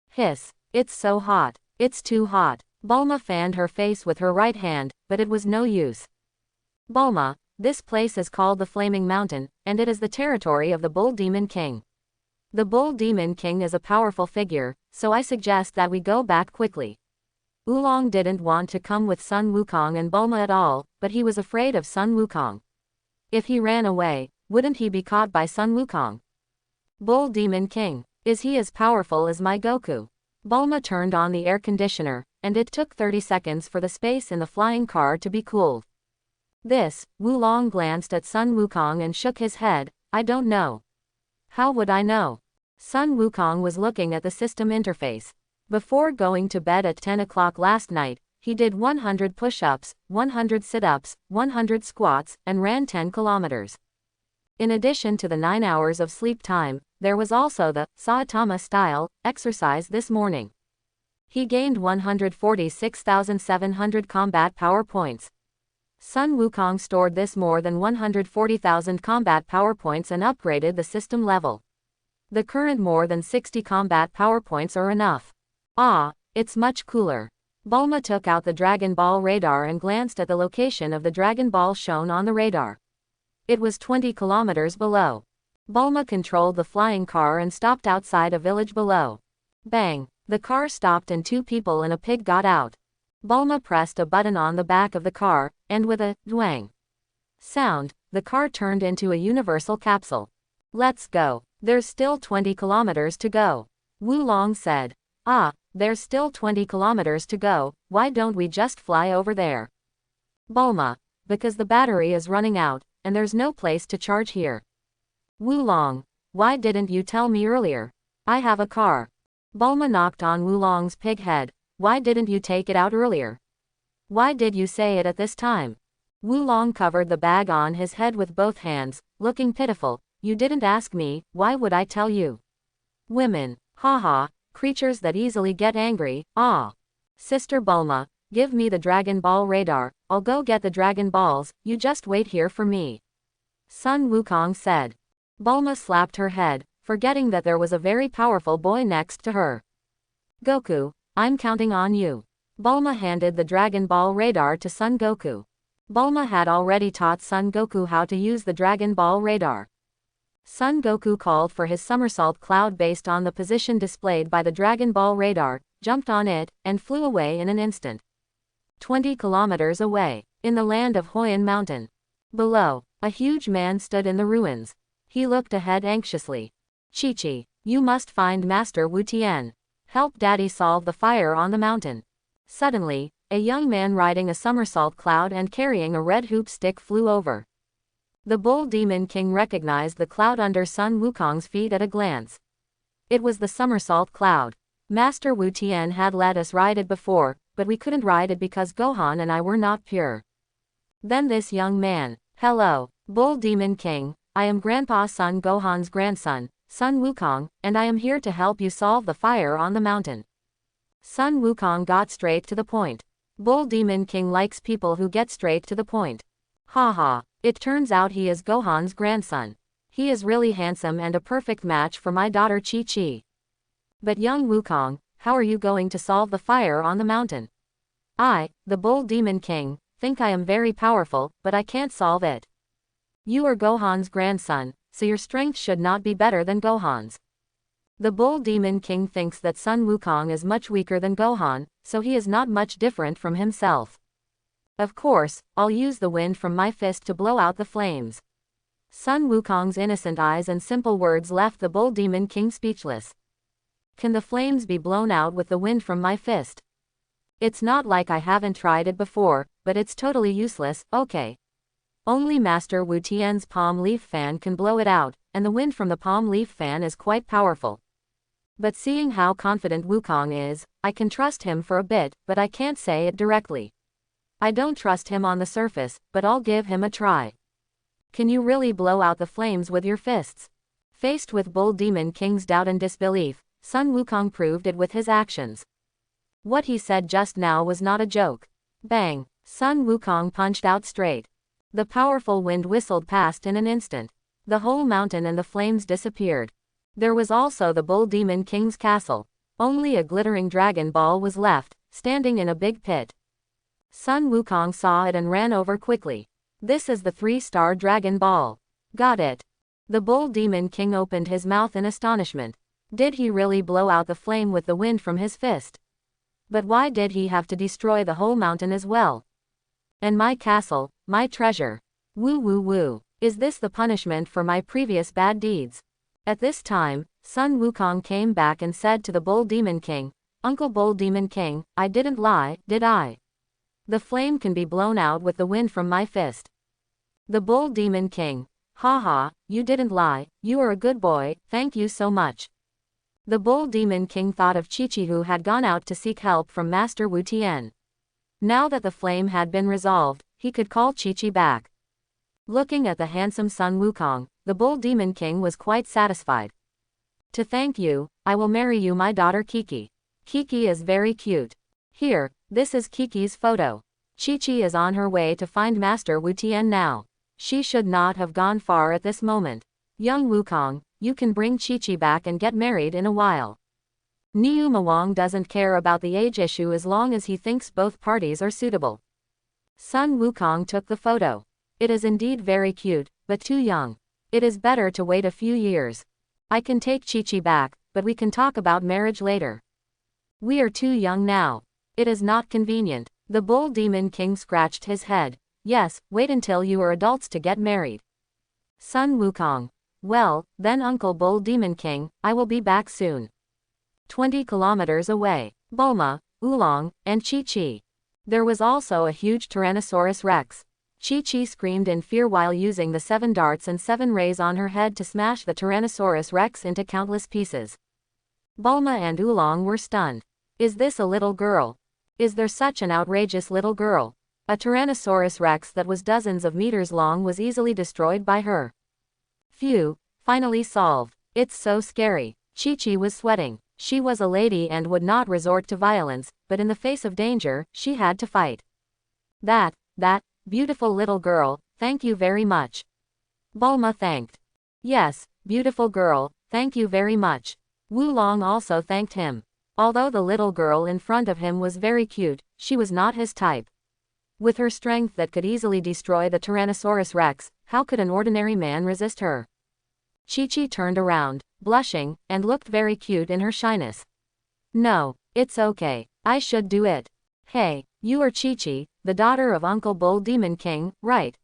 Hiss, it's so hot. It's too hot. Bulma fanned her face with her right hand, but it was no use. Bulma, this place is called the Flaming Mountain, and it is the territory of the Bull Demon King. The Bull Demon King is a powerful figure, so I suggest that we go back quickly. Oolong didn't want to come with Sun Wukong and Bulma at all, but he was afraid of Sun Wukong. If he ran away, wouldn't he be caught by Sun Wukong? Bull Demon King, is he as powerful as my Goku? Bulma turned on the air conditioner, and it took 30 seconds for the space in the flying car to be cooled. Wulong glanced at Sun Wukong and shook his head. I don't know. How would I know? Sun Wukong was looking at the system interface. Before going to bed at 10 o'clock last night, he did 100 push-ups, 100 sit-ups, 100 squats, and ran 10 kilometers. In addition to the 9 hours of sleep time, there was also the Saitama style exercise this morning. He gained 146,700 combat power points. Sun Wukong stored this more than 140,000 combat power points and upgraded the system level. The current more than 60 combat power points are enough. Ah, it's much cooler. Bulma took out the Dragon Ball radar and glanced at the location of the Dragon Ball shown on the radar. It was 20 kilometers below. Bulma controlled the flying car and stopped outside a village below. Bang! The car stopped and 2 people and a pig got out. Bulma pressed a button on the back of the car, and with a dwang sound, the car turned into a universal capsule. Let's go. There's still 20 kilometers to go. Wulong said. Ah, there's still 20 kilometers to go, why don't we just fly over there? Bulma. Because the battery is running out, and there's no place to charge here. Wulong. Why didn't you tell me earlier? I have a car. Bulma knocked on Wulong's pig head. Why didn't you take it out earlier? Why did you say it at this time? Wulong covered the bag on his head with both hands, looking pitiful. You didn't ask me, why would I tell you? Women. Haha, creatures that easily get angry, ah. Sister Bulma, give me the Dragon Ball radar, I'll go get the Dragon Balls, you just wait here for me. Sun Wukong said. Bulma slapped her head, forgetting that there was a very powerful boy next to her. Goku, I'm counting on you. Bulma handed the Dragon Ball radar to Son Goku. Bulma had already taught Son Goku how to use the Dragon Ball radar. Son Goku called for his somersault cloud based on the position displayed by the Dragon Ball radar, jumped on it, and flew away in an instant. 20 kilometers away, in the land of Huayan Mountain. Below, a huge man stood in the ruins. He looked ahead anxiously. Chi-Chi, you must find Master Wu Tian. Help Daddy solve the fire on the mountain. Suddenly, a young man riding a somersault cloud and carrying a red hoop stick flew over. The Bull Demon King recognized the cloud under Sun Wukong's feet at a glance. It was the somersault cloud. Master Wu Tian had let us ride it before, but we couldn't ride it because Gohan and I were not pure. Then this young man, hello, Bull Demon King, I am Grandpa Sun Gohan's grandson, Sun Wukong, and I am here to help you solve the fire on the mountain. Sun Wukong got straight to the point. Bull Demon King likes people who get straight to the point. Haha, it turns out he is Gohan's grandson. He is really handsome and a perfect match for my daughter Chi-Chi. But young Wukong, how are you going to solve the fire on the mountain? I, the Bull Demon King, think I am very powerful, but I can't solve it. You are Gohan's grandson, so your strength should not be better than Gohan's. The Bull Demon King thinks that Sun Wukong is much weaker than Gohan, so he is not much different from himself. Of course, I'll use the wind from my fist to blow out the flames. Sun Wukong's innocent eyes and simple words left the Bull Demon King speechless. Can the flames be blown out with the wind from my fist? It's not like I haven't tried it before, but it's totally useless, okay. Only Master Wu Tian's palm leaf fan can blow it out, and the wind from the palm leaf fan is quite powerful. But seeing how confident Wukong is, I can trust him for a bit, but I can't say it directly. I don't trust him on the surface, but I'll give him a try. Can you really blow out the flames with your fists? Faced with Bull Demon King's doubt and disbelief, Sun Wukong proved it with his actions. What he said just now was not a joke. Bang! Sun Wukong punched out straight. The powerful wind whistled past in an instant. The whole mountain and the flames disappeared. There was also the Bull Demon King's castle. Only a glittering Dragon Ball was left, standing in a big pit. Sun Wukong saw it and ran over quickly. This is the 3-star Dragon Ball. Got it. The Bull Demon King opened his mouth in astonishment. Did he really blow out the flame with the wind from his fist? But why did he have to destroy the whole mountain as well? And my castle, my treasure. Woo woo woo. Is this the punishment for my previous bad deeds? At this time, Sun Wukong came back and said to the Bull Demon King, Uncle Bull Demon King, I didn't lie, did I? The flame can be blown out with the wind from my fist. The Bull Demon King, haha, you didn't lie, you are a good boy, thank you so much. The Bull Demon King thought of Chi-Chi who had gone out to seek help from Master Wu Tian. Now that the flame had been resolved, he could call Chi-Chi back. Looking at the handsome Sun Wukong, the Bull Demon King was quite satisfied. To thank you, I will marry you my daughter Kiki. Kiki is very cute. Here, this is Kiki's photo. Chi-Chi is on her way to find Master Wu Tian now. She should not have gone far at this moment. Young Wukong, you can bring Chi-Chi back and get married in a while. Niu Mawang doesn't care about the age issue as long as he thinks both parties are suitable. Sun Wukong took the photo. It is indeed very cute, but too young. It is better to wait a few years. I can take Chi-Chi back, but we can talk about marriage later. We are too young now. It is not convenient. The Bull Demon King scratched his head. Yes, wait until you are adults to get married. Sun Wukong. Well, then Uncle Bull Demon King, I will be back soon. 20 kilometers away. Bulma, Oolong, and Chi-Chi. There was also a huge Tyrannosaurus Rex. Chi-Chi screamed in fear while using the 7 darts and 7 rays on her head to smash the Tyrannosaurus Rex into countless pieces. Bulma and Oolong were stunned. Is this a little girl? Is there such an outrageous little girl? A Tyrannosaurus Rex that was dozens of meters long was easily destroyed by her. Phew, finally solved. It's so scary. Chi-Chi was sweating. She was a lady and would not resort to violence, but in the face of danger, she had to fight. That beautiful little girl, thank you very much. Bulma thanked. Yes, beautiful girl, thank you very much. Oolong also thanked him. Although the little girl in front of him was very cute, she was not his type. With her strength that could easily destroy the Tyrannosaurus Rex, how could an ordinary man resist her? Chi-Chi turned around, blushing, and looked very cute in her shyness. No, it's okay, I should do it. Hey, you are Chi-Chi, the daughter of Uncle Bull Demon King, right?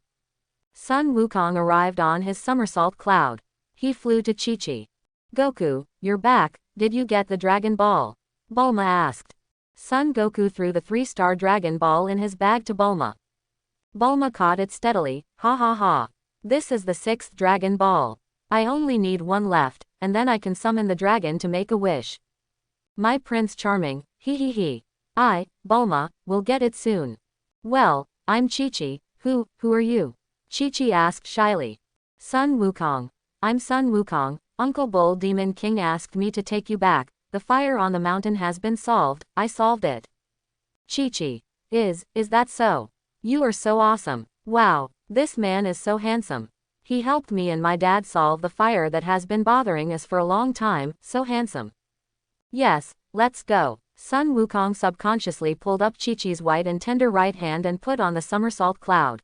Sun Wukong arrived on his somersault cloud. He flew to Chi-Chi. Goku, you're back, did you get the Dragon Ball? Bulma asked. Son Goku threw the 3-star Dragon Ball in his bag to Bulma. Bulma caught it steadily, ha ha ha. This is the 6th Dragon Ball. I only need 1 left, and then I can summon the dragon to make a wish. My Prince Charming, hee hee hee. I, Bulma, will get it soon. Well, I'm Chi-Chi, who are you? Chi-Chi asked shyly. Sun Wukong. I'm Sun Wukong, Uncle Bull Demon King asked me to take you back, the fire on the mountain has been solved, I solved it. Chi-Chi. Is that so? You are so awesome. Wow, this man is so handsome. He helped me and my dad solve the fire that has been bothering us for a long time, so handsome. Yes, let's go. Sun Wukong subconsciously pulled up Chi-Chi's white and tender right hand and put on the somersault cloud.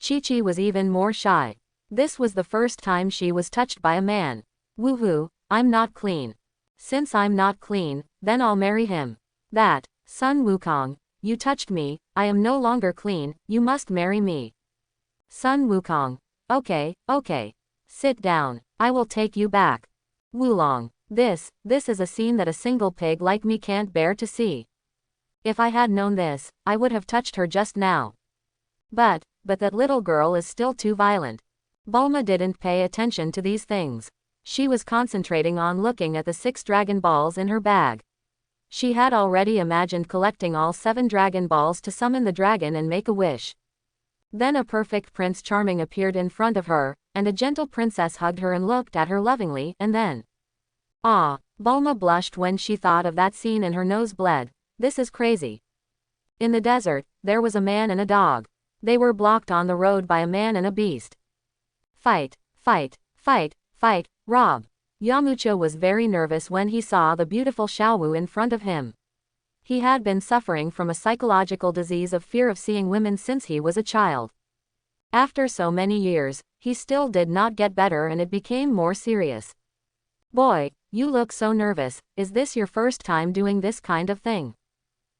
Chi-Chi was even more shy. This was the first time she was touched by a man. Woohoo, I'm not clean. Since I'm not clean, then I'll marry him. That, Sun Wukong, you touched me, I am no longer clean, you must marry me. Sun Wukong. Okay. Sit down, I will take you back. Wulong. This is a scene that a single pig like me can't bear to see. If I had known this, I would have touched her just now. But that little girl is still too violent. Bulma didn't pay attention to these things. She was concentrating on looking at the 6 Dragon Balls in her bag. She had already imagined collecting all 7 Dragon Balls to summon the dragon and make a wish. Then a perfect Prince Charming appeared in front of her, and a gentle princess hugged her and looked at her lovingly, and then... Ah, Bulma blushed when she thought of that scene and her nose bled. This is crazy. In the desert, there was a man and a dog. They were blocked on the road by a man and a beast. Fight, Rob. Yamcha was very nervous when he saw the beautiful Xiaowu in front of him. He had been suffering from a psychological disease of fear of seeing women since he was a child. After so many years, he still did not get better and it became more serious. Boy, you look so nervous, is this your first time doing this kind of thing?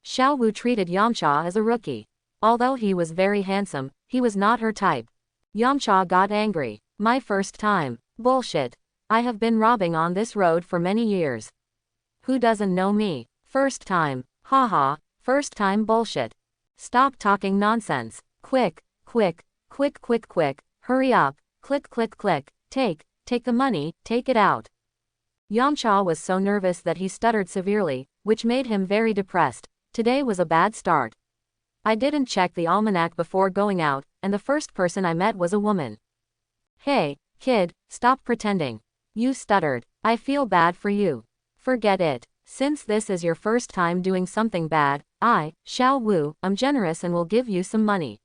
Xiaowu treated Yamcha as a rookie. Although he was very handsome, he was not her type. Yamcha got angry. My first time. Bullshit. I have been robbing on this road for many years. Who doesn't know me? First time. Haha, first time bullshit. Stop talking nonsense. Quick, hurry up, click, take the money, take it out. Yamcha was so nervous that he stuttered severely, which made him very depressed. Today was a bad start. I didn't check the almanac before going out, and the first person I met was a woman. Hey, kid, stop pretending. You stuttered. I feel bad for you. Forget it. Since this is your first time doing something bad, I, Xiao Wu, am generous and will give you some money.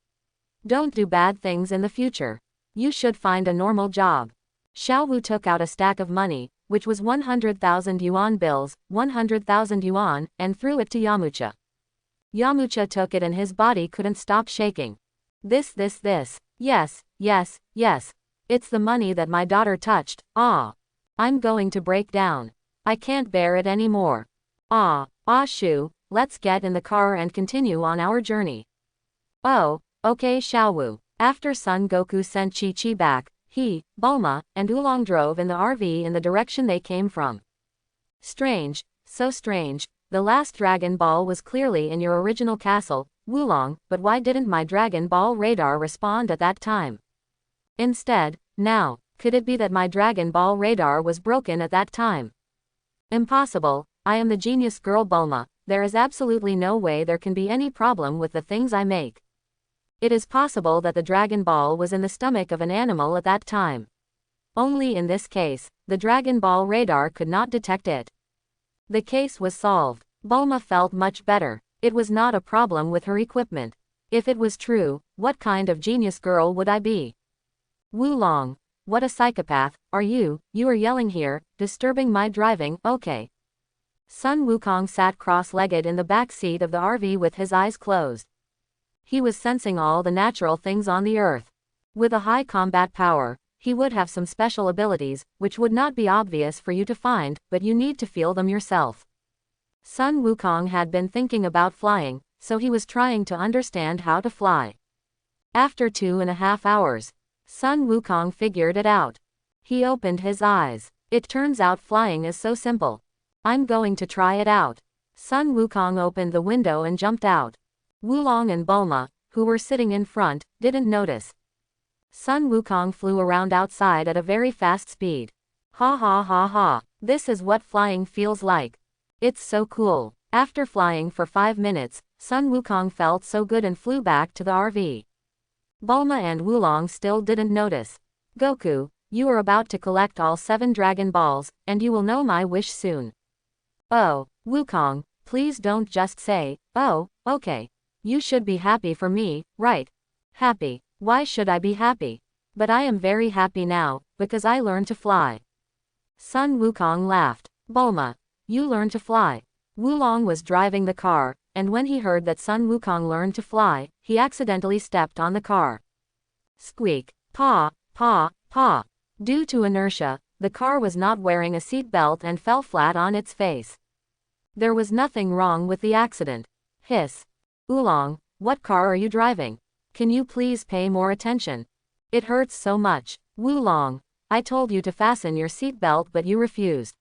Don't do bad things in the future. You should find a normal job. Xiao Wu took out a stack of money, which was 100,000 yuan bills, 100,000 yuan, and threw it to Yamcha. Yamcha took it and his body couldn't stop shaking. This. Yes. It's the money that my daughter touched. Ah. I'm going to break down. I can't bear it anymore. Shu, let's get in the car and continue on our journey. Oh, okay Xiaowu. After Son Goku sent Chi-Chi back, He, Bulma, and Oolong drove in the RV in the direction they came from. Strange, so strange, the last Dragon Ball was clearly in your original castle, Oolong, but why didn't my Dragon Ball radar respond at that time? Instead, now, could it be that my Dragon Ball radar was broken at that time? Impossible, I am the genius girl Bulma, there is absolutely no way there can be any problem with the things I make. It is possible that the Dragon Ball was in the stomach of an animal at that time. Only in this case, the Dragon Ball radar could not detect it. The case was solved. Bulma felt much better. It was not a problem with her equipment. If it was true, what kind of genius girl would I be? Oolong, what a psychopath, are you? You are yelling here, disturbing my driving, okay. Sun Wukong sat cross-legged in the back seat of the RV with his eyes closed. He was sensing all the natural things on the earth. With a high combat power, he would have some special abilities, which would not be obvious for you to find, but you need to feel them yourself. Sun Wukong had been thinking about flying, so he was trying to understand how to fly. After 2.5 hours, Sun Wukong figured it out. He opened his eyes. It turns out flying is so simple. I'm going to try it out. Sun Wukong opened the window and jumped out. Oolong and Bulma, who were sitting in front, didn't notice. Sun Wukong flew around outside at a very fast speed. Ha ha ha ha, this is what flying feels like. It's so cool. After flying for 5 minutes, Sun Wukong felt so good and flew back to the RV. Bulma and Oolong still didn't notice. Goku, you are about to collect all 7 Dragon Balls, and you will know my wish soon. Oh, Wukong, please don't just say, oh, okay. You should be happy for me, right? Happy. Why should I be happy? But I am very happy now, because I learned to fly. Sun Wukong laughed. Bulma, you learned to fly. Oolong was driving the car, and when he heard that Sun Wukong learned to fly, he accidentally stepped on the car. Squeak. Paw, paw, paw. Due to inertia, the car was not wearing a seat belt and fell flat on its face. There was nothing wrong with the accident. Hiss. Oolong, what car are you driving? Can you please pay more attention? It hurts so much. Oolong, I told you to fasten your seat belt but you refused.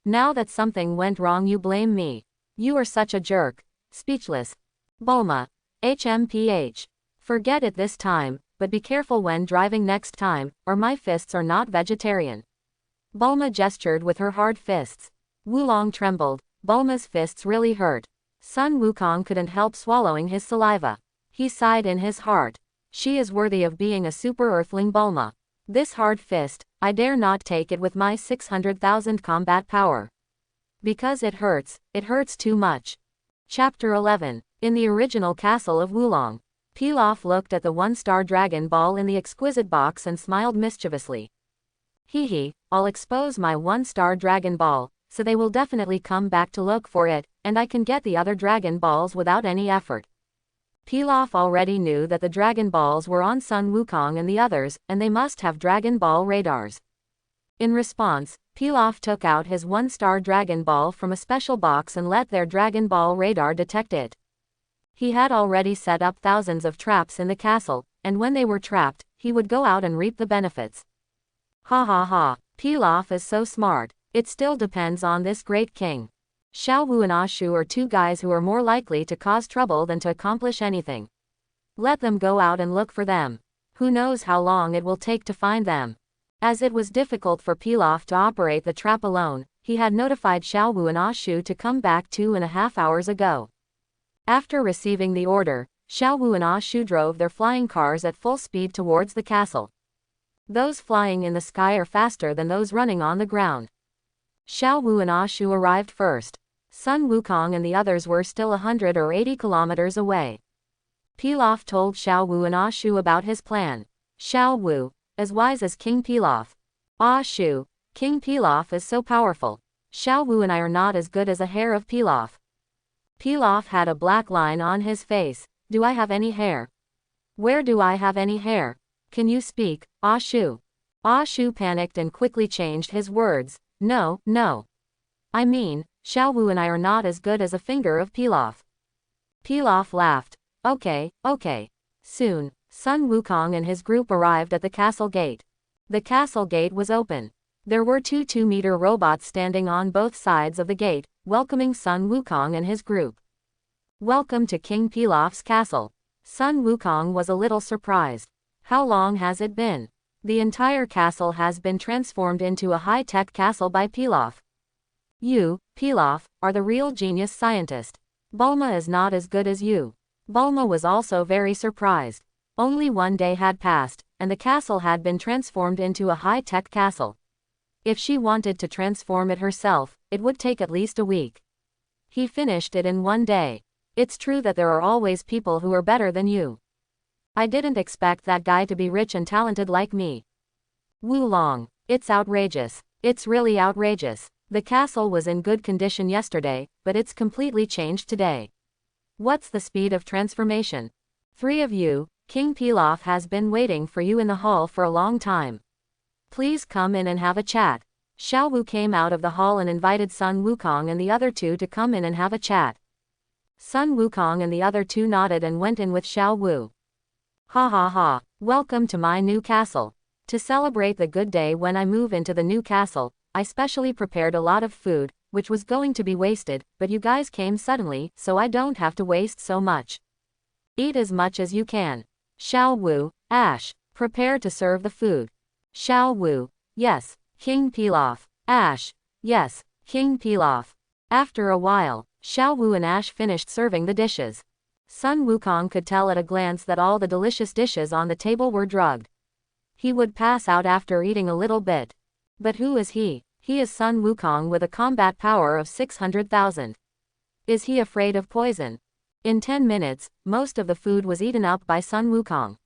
Now that something went wrong you blame me. You are such a jerk. Speechless. Bulma. HMPH. Forget it this time, but be careful when driving next time, or my fists are not vegetarian. Bulma gestured with her hard fists. Oolong trembled. Bulma's fists really hurt. Sun Wukong couldn't help swallowing his saliva. He sighed in his heart. She is worthy of being a super earthling Bulma. This hard fist, I dare not take it with my 600,000 combat power. Because it hurts too much. Chapter 11. In the original castle of Oolong. Pilaf looked at the 1-star Dragon Ball in the exquisite box and smiled mischievously. Hee hee, I'll expose my 1-star Dragon Ball, so they will definitely come back to look for it, and I can get the other Dragon Balls without any effort. Pilaf already knew that the Dragon Balls were on Sun Wukong and the others, and they must have Dragon Ball radars. In response, Pilaf took out his 1-star Dragon Ball from a special box and let their Dragon Ball radar detect it. He had already set up thousands of traps in the castle, and when they were trapped, he would go out and reap the benefits. Ha ha ha, Pilaf is so smart. It still depends on this great king. Xiao Wu and Ashu are 2 guys who are more likely to cause trouble than to accomplish anything. Let them go out and look for them. Who knows how long it will take to find them. As it was difficult for Pilaf to operate the trap alone, he had notified Xiao Wu and Ashu to come back 2.5 hours ago. After receiving the order, Xiao Wu and Ashu drove their flying cars at full speed towards the castle. Those flying in the sky are faster than those running on the ground. Xiao Wu and Ashu arrived first. Sun Wukong and the others were still 100 or 80 kilometers away. Pilaf told Xiao Wu and Ashu about his plan. Xiao Wu, as wise as King Pilaf. Ashu, King Pilaf is so powerful. Xiao Wu and I are not as good as a hair of Pilaf. Pilaf had a black line on his face. Do I have any hair? Where do I have any hair? Can you speak, Ashu? Ashu panicked and quickly changed his words. No, no. I mean, Xiao Wu and I are not as good as a finger of Pilaf. Pilaf laughed. Okay, okay. Soon, Sun Wukong and his group arrived at the castle gate. The castle gate was open. There were two 2-meter robots standing on both sides of the gate, welcoming Sun Wukong and his group. Welcome to King Pilaf's castle. Sun Wukong was a little surprised. How long has it been? The entire castle has been transformed into a high-tech castle by Pilaf. You, Pilaf, are the real genius scientist. Bulma is not as good as you. Bulma was also very surprised. Only one day had passed, and the castle had been transformed into a high-tech castle. If she wanted to transform it herself, it would take at least a week. He finished it in one day. It's true that there are always people who are better than you. I didn't expect that guy to be rich and talented like me. Wulong, it's outrageous. It's really outrageous. The castle was in good condition yesterday, but it's completely changed today. What's the speed of transformation? 3 of you, King Pilaf has been waiting for you in the hall for a long time. Please come in and have a chat. Xiao Wu came out of the hall and invited Sun Wukong and the other 2 to come in and have a chat. Sun Wukong and the other 2 nodded and went in with Xiao Wu. Ha ha ha, welcome to my new castle. To celebrate the good day when I move into the new castle, I specially prepared a lot of food, which was going to be wasted, but you guys came suddenly, so I don't have to waste so much. Eat as much as you can. Xiao Wu, Ash, prepare to serve the food. Xiao Wu, yes, King Pilaf. Ash, yes, King Pilaf. After a while, Xiao Wu and Ash finished serving the dishes. Sun Wukong could tell at a glance that all the delicious dishes on the table were drugged. He would pass out after eating a little bit. But who is he? He is Sun Wukong with a combat power of 600,000. Is he afraid of poison? In 10 minutes, most of the food was eaten up by Sun Wukong.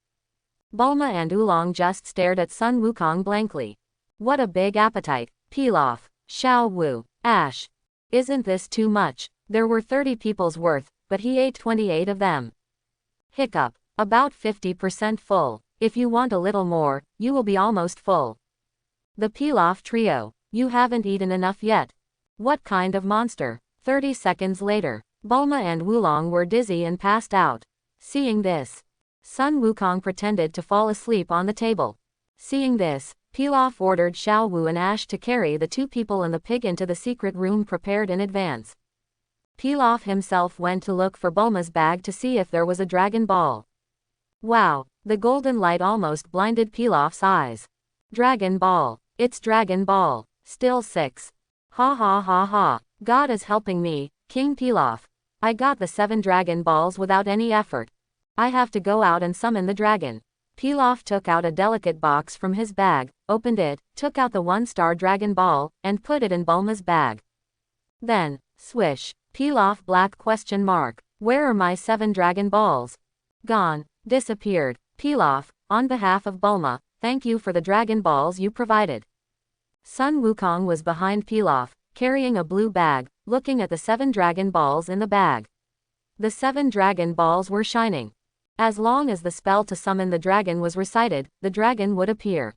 Bulma and Oolong just stared at Sun Wukong blankly. What a big appetite. Pilaf, Xiao Wu, Ash. Isn't this too much? There were 30 people's worth, but he ate 28 of them. Hiccup. About 50% full. If you want a little more, you will be almost full. The Pilaf trio. You haven't eaten enough yet. What kind of monster? 30 seconds later, Bulma and Oolong were dizzy and passed out. Seeing this, Sun Wukong pretended to fall asleep on the table. Seeing this, Pilaf ordered Xiao Wu and Ash to carry the 2 people and the pig into the secret room prepared in advance. Pilaf himself went to look for Bulma's bag to see if there was a Dragon Ball. Wow, the golden light almost blinded Pilaf's eyes. Dragon Ball. It's Dragon Ball. Still 6. Ha ha ha ha. God is helping me, King Pilaf. I got the 7 Dragon Balls without any effort. I have to go out and summon the dragon. Pilaf took out a delicate box from his bag, opened it, took out the 1-star Dragon Ball, and put it in Bulma's bag. Then, swish, Pilaf black question mark. Where are my 7 Dragon Balls? Gone, disappeared. Pilaf, on behalf of Bulma, thank you for the Dragon Balls you provided. Sun Wukong was behind Pilaf, carrying a blue bag, looking at the 7 Dragon Balls in the bag. The 7 Dragon Balls were shining. As long as the spell to summon the dragon was recited, the dragon would appear.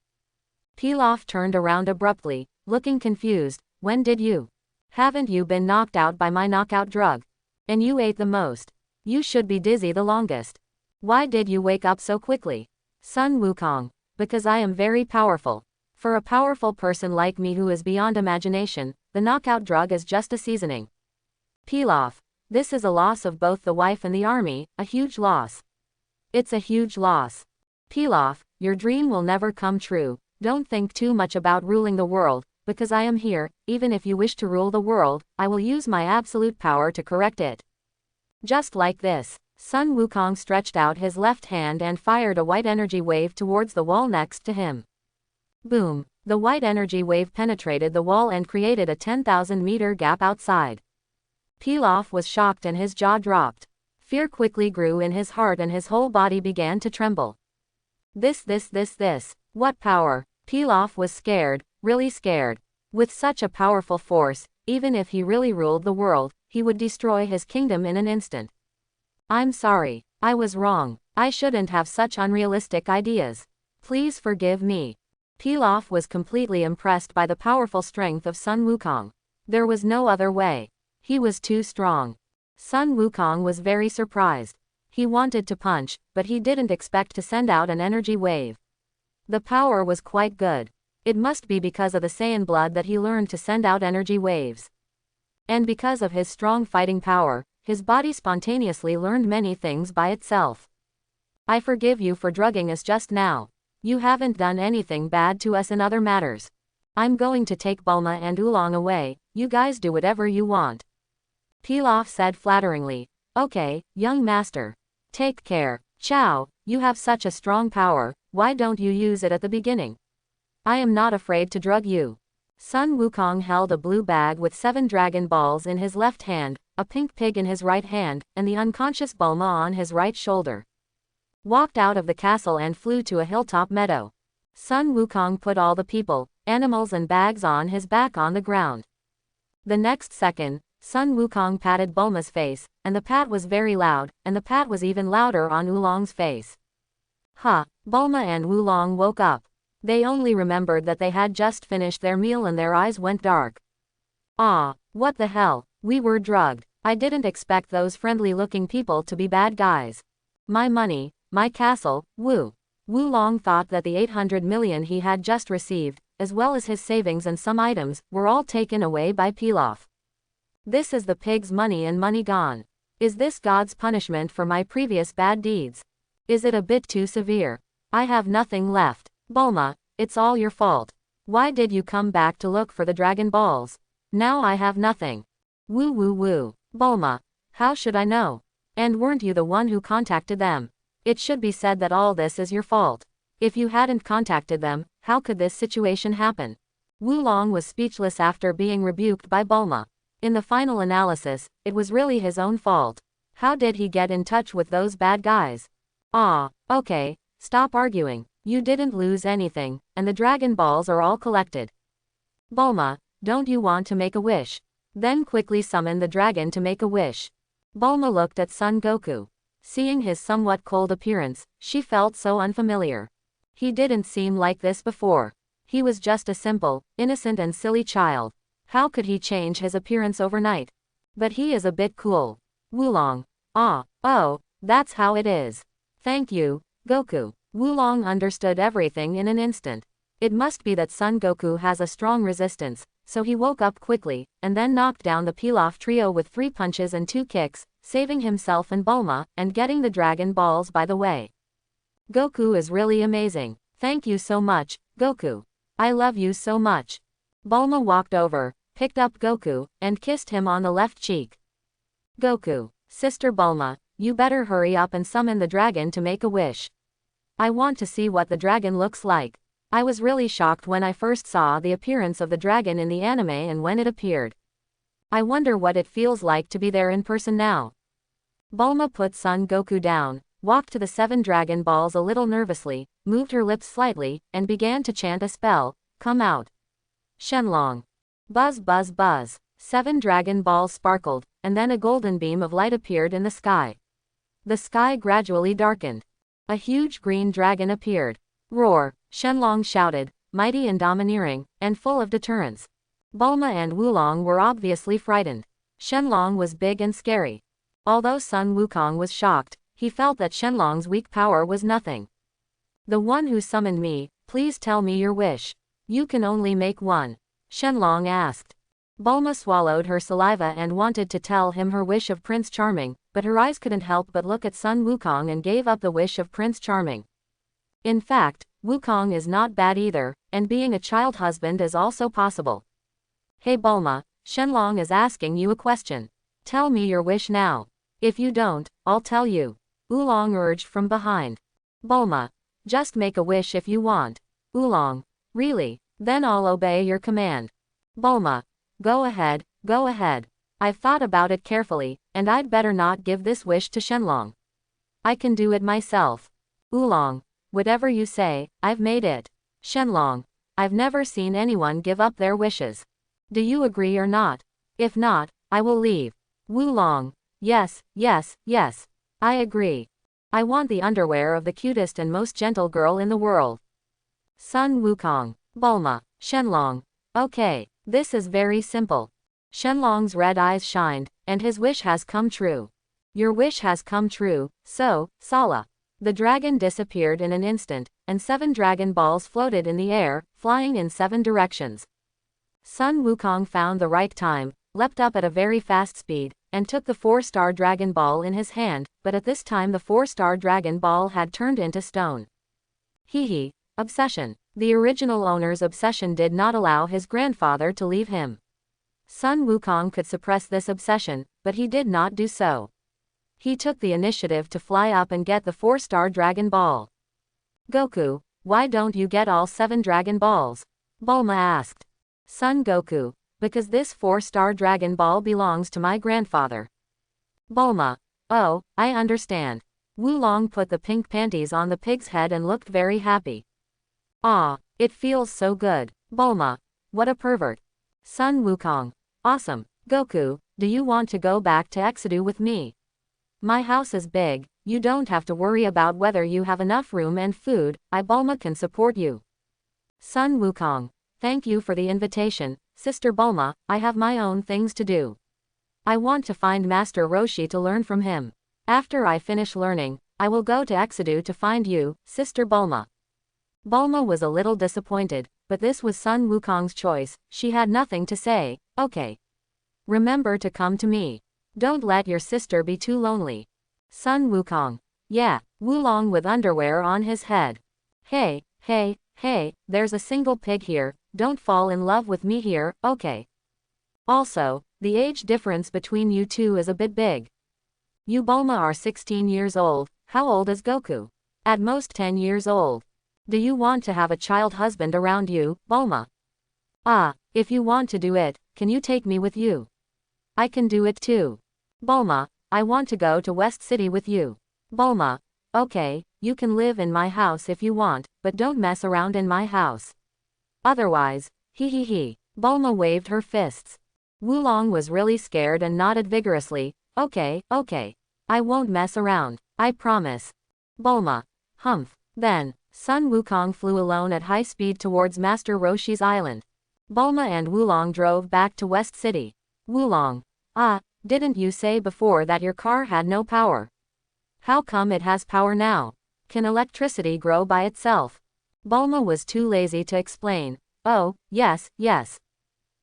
Pilaf turned around abruptly, looking confused. When did you? Haven't you been knocked out by my knockout drug? And you ate the most. You should be dizzy the longest. Why did you wake up so quickly? Sun Wukong. Because I am very powerful. For a powerful person like me who is beyond imagination, the knockout drug is just a seasoning. Pilaf. This is a loss of both the wife and the army, a huge loss. It's a huge loss. Pilaf, your dream will never come true. Don't think too much about ruling the world, because I am here. Even if you wish to rule the world, I will use my absolute power to correct it. Just like this. Sun Wukong stretched out his left hand and fired a white energy wave towards the wall next to him. Boom! The white energy wave penetrated the wall and created a 10,000-meter gap outside. Pilaf was shocked and his jaw dropped. Fear quickly grew in his heart and his whole body began to tremble. This. What power? Pilaf was scared, really scared. With such a powerful force, even if he really ruled the world, he would destroy his kingdom in an instant. I'm sorry. I was wrong. I shouldn't have such unrealistic ideas. Please forgive me. Pilaf was completely impressed by the powerful strength of Sun Wukong. There was no other way. He was too strong. Sun Wukong was very surprised. He wanted to punch, but he didn't expect to send out an energy wave. The power was quite good. It must be because of the Saiyan blood that he learned to send out energy waves. And because of his strong fighting power, his body spontaneously learned many things by itself. I forgive you for drugging us just now. You haven't done anything bad to us in other matters. I'm going to take Bulma and Oolong away, you guys do whatever you want. Pilaf said flatteringly. Okay, young master. Take care. Chow, you have such a strong power, why don't you use it at the beginning? I am not afraid to drug you. Sun Wukong held a blue bag with 7 Dragon Balls in his left hand, a pink pig in his right hand, and the unconscious Bulma on his right shoulder. Walked out of the castle and flew to a hilltop meadow. Sun Wukong put all the people, animals and bags on his back on the ground. The next second, Sun Wukong patted Bulma's face, and the pat was very loud, and the pat was even louder on Oolong's face. Bulma and Oolong woke up. They only remembered that they had just finished their meal and their eyes went dark. What the hell, we were drugged. I didn't expect those friendly-looking people to be bad guys. My money, my castle, Oolong thought that the 800 million he had just received, as well as his savings and some items, were all taken away by Pilaf. This is the pig's money and money gone. Is this God's punishment for my previous bad deeds? Is it a bit too severe? I have nothing left. Bulma, it's all your fault. Why did you come back to look for the Dragon Balls? Now I have nothing. Woo. Bulma, how should I know? And weren't you the one who contacted them? It should be said that all this is your fault. If you hadn't contacted them, how could this situation happen? Oolong was speechless after being rebuked by Bulma. In the final analysis, it was really his own fault. How did he get in touch with those bad guys? Okay, stop arguing. You didn't lose anything, and the Dragon Balls are all collected. Bulma, don't you want to make a wish? Then quickly summon the dragon to make a wish. Bulma looked at Son Goku. Seeing his somewhat cold appearance, she felt so unfamiliar. He didn't seem like this before. He was just a simple, innocent and silly child. How could he change his appearance overnight? But he is a bit cool. Oolong. Oh, that's how it is. Thank you, Goku. Oolong understood everything in an instant. It must be that Son Goku has a strong resistance, so he woke up quickly, and then knocked down the Pilaf trio with 3 punches and 2 kicks, saving himself and Bulma, and getting the Dragon Balls by the way. Goku is really amazing. Thank you so much, Goku. I love you so much. Bulma walked over, picked up Goku, and kissed him on the left cheek. Goku, Sister Bulma, you better hurry up and summon the dragon to make a wish. I want to see what the dragon looks like. I was really shocked when I first saw the appearance of the dragon in the anime and when it appeared. I wonder what it feels like to be there in person now. Bulma put Son Goku down, walked to the 7 Dragon Balls a little nervously, moved her lips slightly, and began to chant a spell, come out. Shenlong. Buzz buzz buzz. 7 Dragon Balls sparkled, and then a golden beam of light appeared in the sky. The sky gradually darkened. A huge green dragon appeared. Roar, Shenlong shouted, mighty and domineering, and full of deterrence. Bulma and Oolong were obviously frightened. Shenlong was big and scary. Although Sun Wukong was shocked, he felt that Shenlong's weak power was nothing. The one who summoned me, please tell me your wish. You can only make one. Shenlong asked. Bulma swallowed her saliva and wanted to tell him her wish of Prince Charming, but her eyes couldn't help but look at Sun Wukong and gave up the wish of Prince Charming. In fact, Wukong is not bad either, and being a child husband is also possible. Hey Bulma, Shenlong is asking you a question. Tell me your wish now. If you don't, I'll tell you. Oolong urged from behind. Bulma, just make a wish if you want. Oolong, really? Then I'll obey your command. Bulma, go ahead, go ahead. I've thought about it carefully, and I'd better not give this wish to Shenlong. I can do it myself. Oolong, whatever you say, I've made it. Shenlong, I've never seen anyone give up their wishes. Do you agree or not? If not, I will leave. Oolong, yes, yes, yes. I agree. I want the underwear of the cutest and most gentle girl in the world. Sun Wukong, Bulma, Shenlong. Okay, this is very simple. Shenlong's red eyes shined, and his wish has come true. Your wish has come true, so, Sala. The dragon disappeared in an instant, and 7 dragon balls floated in the air, flying in 7 directions. Sun Wukong found the right time, leapt up at a very fast speed, and took the 4-star Dragon Ball in his hand, but at this time the 4-star Dragon Ball had turned into stone. Hee. Obsession. The original owner's obsession did not allow his grandfather to leave him. Sun Wukong could suppress this obsession, but he did not do so. He took the initiative to fly up and get the 4-star Dragon Ball. Goku, why don't you get all 7 Dragon Balls? Bulma asked. Son Goku, because this 4-star Dragon Ball belongs to my grandfather. Bulma, oh, I understand. Wulong put the pink panties on the pig's head and looked very happy. Ah, it feels so good. Bulma, what a pervert. Sun Wukong, awesome. Goku, do you want to go back to Exedu with me? My house is big, you don't have to worry about whether you have enough room and food, Bulma can support you. Sun Wukong, thank you for the invitation, Sister Bulma, I have my own things to do. I want to find Master Roshi to learn from him. After I finish learning, I will go to Exedu to find you, Sister Bulma. Bulma was a little disappointed, but this was Sun Wukong's choice, she had nothing to say. Okay. Remember to come to me. Don't let your sister be too lonely. Sun Wukong. Yeah, Wulong with underwear on his head. Hey, there's a single pig here, don't fall in love with me here, okay. Also, the age difference between you two is a bit big. You Bulma are 16 years old, how old is Goku? At most 10 years old. Do you want to have a child husband around you, Bulma? Ah, if you want to do it, can you take me with you? I can do it too. Bulma, I want to go to West City with you. Bulma, okay, you can live in my house if you want, but don't mess around in my house. Otherwise, hee. Bulma waved her fists. Wulong was really scared and nodded vigorously. Okay, I won't mess around, I promise. Bulma, humph. Then, Sun Wukong flew alone at high speed towards Master Roshi's island. Bulma and Wulong drove back to West City. Wulong, didn't you say before that your car had no power? How come it has power now? Can electricity grow by itself? Bulma was too lazy to explain. Oh, yes.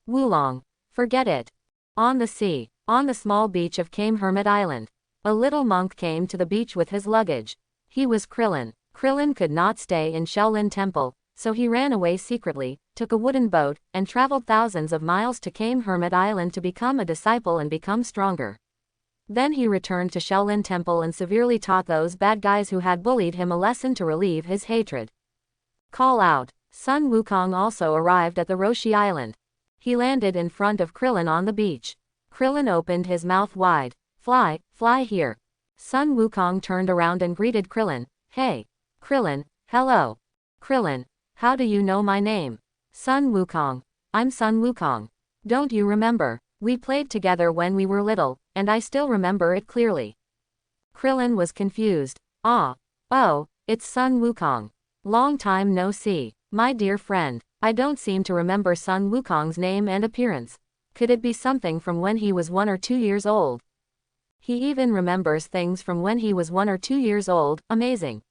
Wulong, forget it. On the sea, on the small beach of Kame Hermit Island, a little monk came to the beach with his luggage. He was Krillin. Krillin could not stay in Shaolin Temple, so he ran away secretly, took a wooden boat, and traveled thousands of miles to Kame Hermit Island to become a disciple and become stronger. Then he returned to Shaolin Temple and severely taught those bad guys who had bullied him a lesson to relieve his hatred. Call out. Sun Wukong also arrived at the Roshi Island. He landed in front of Krillin on the beach. Krillin opened his mouth wide. Fly here. Sun Wukong turned around and greeted Krillin. Hey. Krillin, hello. Krillin, how do you know my name? Sun Wukong. I'm Sun Wukong. Don't you remember? We played together when we were little, and I still remember it clearly. Krillin was confused. Oh, it's Sun Wukong. Long time no see. My dear friend, I don't seem to remember Sun Wukong's name and appearance. Could it be something from when he was 1 or 2 years old? He even remembers things from when he was 1 or 2 years old, amazing.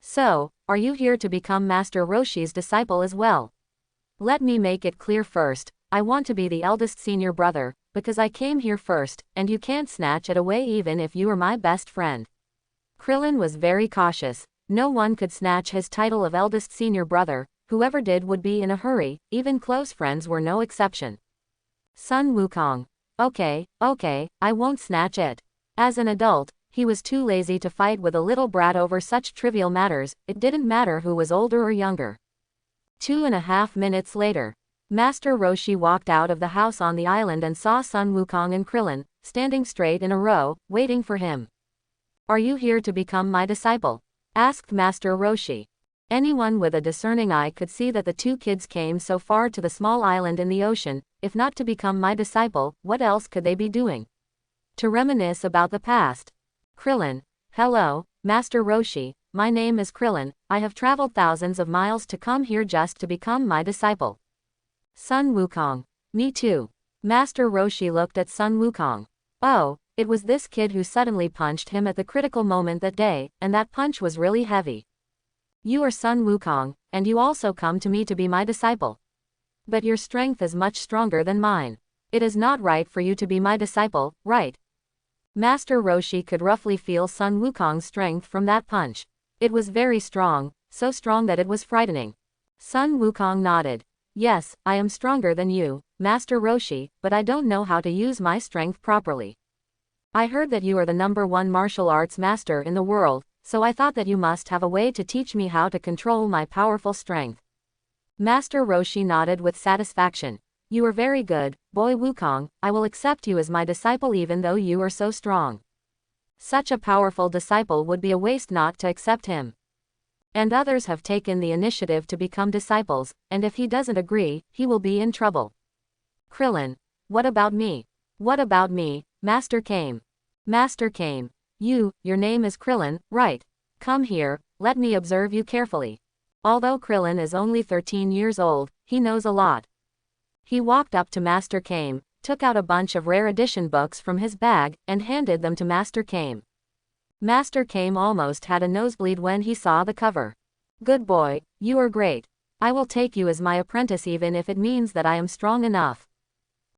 So, are you here to become Master Roshi's disciple as well? Let me make it clear first, I want to be the eldest senior brother, because I came here first, and you can't snatch it away even if you are my best friend. Krillin was very cautious, no one could snatch his title of eldest senior brother, whoever did would be in a hurry, even close friends were no exception. Sun Wukong. Okay, I won't snatch it. As an adult, he was too lazy to fight with a little brat over such trivial matters, it didn't matter who was older or younger. 2.5 minutes later, Master Roshi walked out of the house on the island and saw Sun Wukong and Krillin, standing straight in a row, waiting for him. Are you here to become my disciple? Asked Master Roshi. Anyone with a discerning eye could see that the 2 kids came so far to the small island in the ocean, if not to become my disciple, what else could they be doing? To reminisce about the past. Krillin, hello, Master Roshi, my name is Krillin, I have traveled thousands of miles to come here just to become my disciple. Sun Wukong, me too. Master Roshi looked at Sun Wukong. Oh, It was this kid who suddenly punched him at the critical moment that day, and that punch was really heavy. You are Sun Wukong, and you also come to me to be my disciple. But your strength is much stronger than mine. It is not right for you to be my disciple, right? Master Roshi could roughly feel Sun Wukong's strength from that punch. It was very strong, so strong that it was frightening. Sun Wukong nodded. Yes, I am stronger than you, Master Roshi, but I don't know how to use my strength properly. I heard that you are the #1 martial arts master in the world, so I thought that you must have a way to teach me how to control my powerful strength. Master Roshi nodded with satisfaction. You are very good, boy Wukong, I will accept you as my disciple even though you are so strong. Such a powerful disciple would be a waste not to accept him. And others have taken the initiative to become disciples, and if he doesn't agree, he will be in trouble. Krillin. What about me? What about me, Master Kame? Master Kame. Your name is Krillin, right? Come here, let me observe you carefully. Although Krillin is only 13 years old, he knows a lot. He walked up to Master Kame, took out a bunch of rare edition books from his bag, and handed them to Master Kame. Master Kame almost had a nosebleed when he saw the cover. Good boy, you are great. I will take you as my apprentice even if it means that I am strong enough.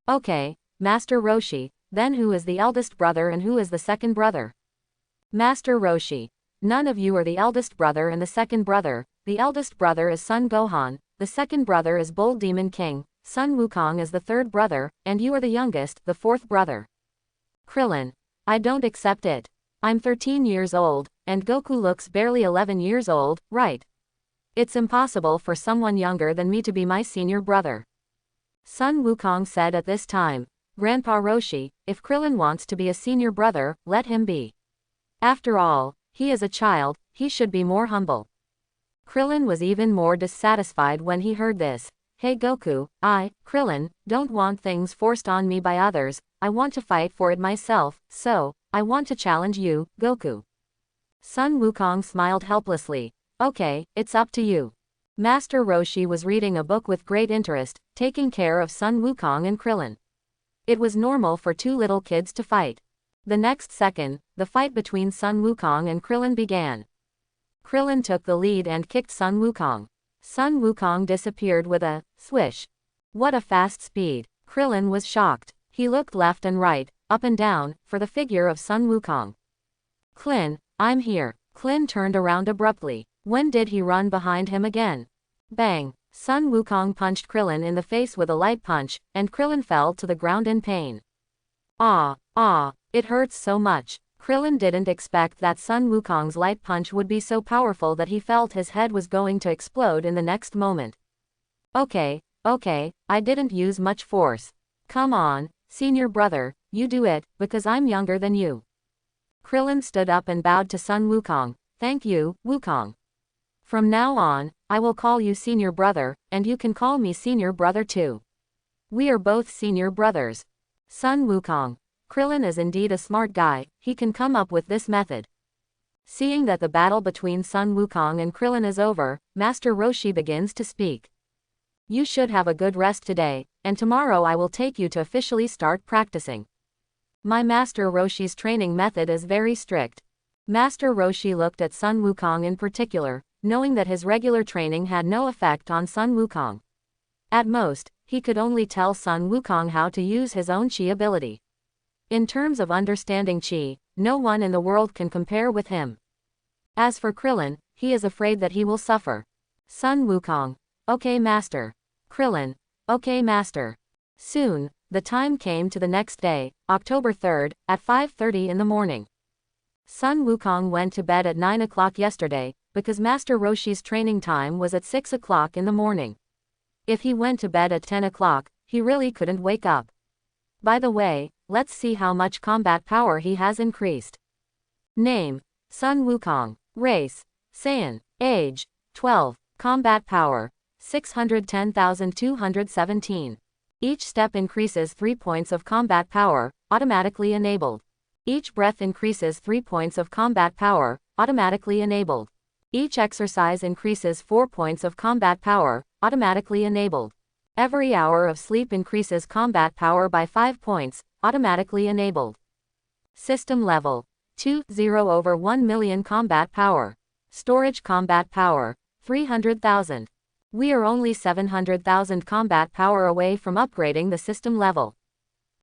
Okay, Master Roshi, then who is the eldest brother and who is the second brother? Master Roshi. None of you are the eldest brother and the second brother. The eldest brother is Sun Gohan, the second brother is Bull Demon King, Sun Wukong is the third brother, and you are the youngest, the fourth brother. Krillin. I don't accept it. I'm 13 years old, and Goku looks barely 11 years old, right? It's impossible for someone younger than me to be my senior brother. Sun Wukong said at this time. Grandpa Roshi, if Krillin wants to be a senior brother, let him be. After all, he is a child, he should be more humble. Krillin was even more dissatisfied when he heard this. Hey Goku, Krillin, don't want things forced on me by others, I want to fight for it myself, so, I want to challenge you, Goku. Sun Wukong smiled helplessly. Okay, it's up to you. Master Roshi was reading a book with great interest, taking care of Sun Wukong and Krillin. It was normal for two little kids to fight. The next second, the fight between Sun Wukong and Krillin began. Krillin took the lead and kicked Sun Wukong. Sun Wukong disappeared with a swish. What a fast speed. Krillin was shocked. He looked left and right, up and down, for the figure of Sun Wukong. Klin, I'm here. Klin turned around abruptly. When did he run behind him again? Bang! Sun Wukong punched Krillin in the face with a light punch, and Krillin fell to the ground in pain. It hurts so much. Krillin didn't expect that Sun Wukong's light punch would be so powerful that he felt his head was going to explode in the next moment. Okay, I didn't use much force. Come on, senior brother, you do it, because I'm younger than you. Krillin stood up and bowed to Sun Wukong. Thank you, Wukong. From now on, I will call you senior brother, and you can call me senior brother too. We are both senior brothers. Sun Wukong. Krillin is indeed a smart guy, he can come up with this method. Seeing that the battle between Sun Wukong and Krillin is over, Master Roshi begins to speak. You should have a good rest today, and tomorrow I will take you to officially start practicing. My Master Roshi's training method is very strict. Master Roshi looked at Sun Wukong in particular, knowing that his regular training had no effect on Sun Wukong. At most, he could only tell Sun Wukong how to use his own chi ability. In terms of understanding chi, no one in the world can compare with him. As for Krillin, he is afraid that he will suffer. Sun Wukong. Okay master. Krillin. Okay master. Soon, the time came to the next day, October 3rd, at 5:30 in the morning. Sun Wukong went to bed at 9 o'clock yesterday, because Master Roshi's training time was at 6 o'clock in the morning. If he went to bed at 10 o'clock, he really couldn't wake up. By the way, let's see how much combat power he has increased. Name: Sun Wukong. Race: Saiyan. Age: 12. Combat power: 610,217. Each step increases 3 points of combat power, automatically enabled. Each breath increases 3 points of combat power, automatically enabled. Each exercise increases 4 points of combat power, automatically enabled. Every hour of sleep increases combat power by 5 points, automatically enabled. System level 2-0 over 1 million combat power. Storage combat power 300,000. We are only 700,000 combat power away from upgrading the system level.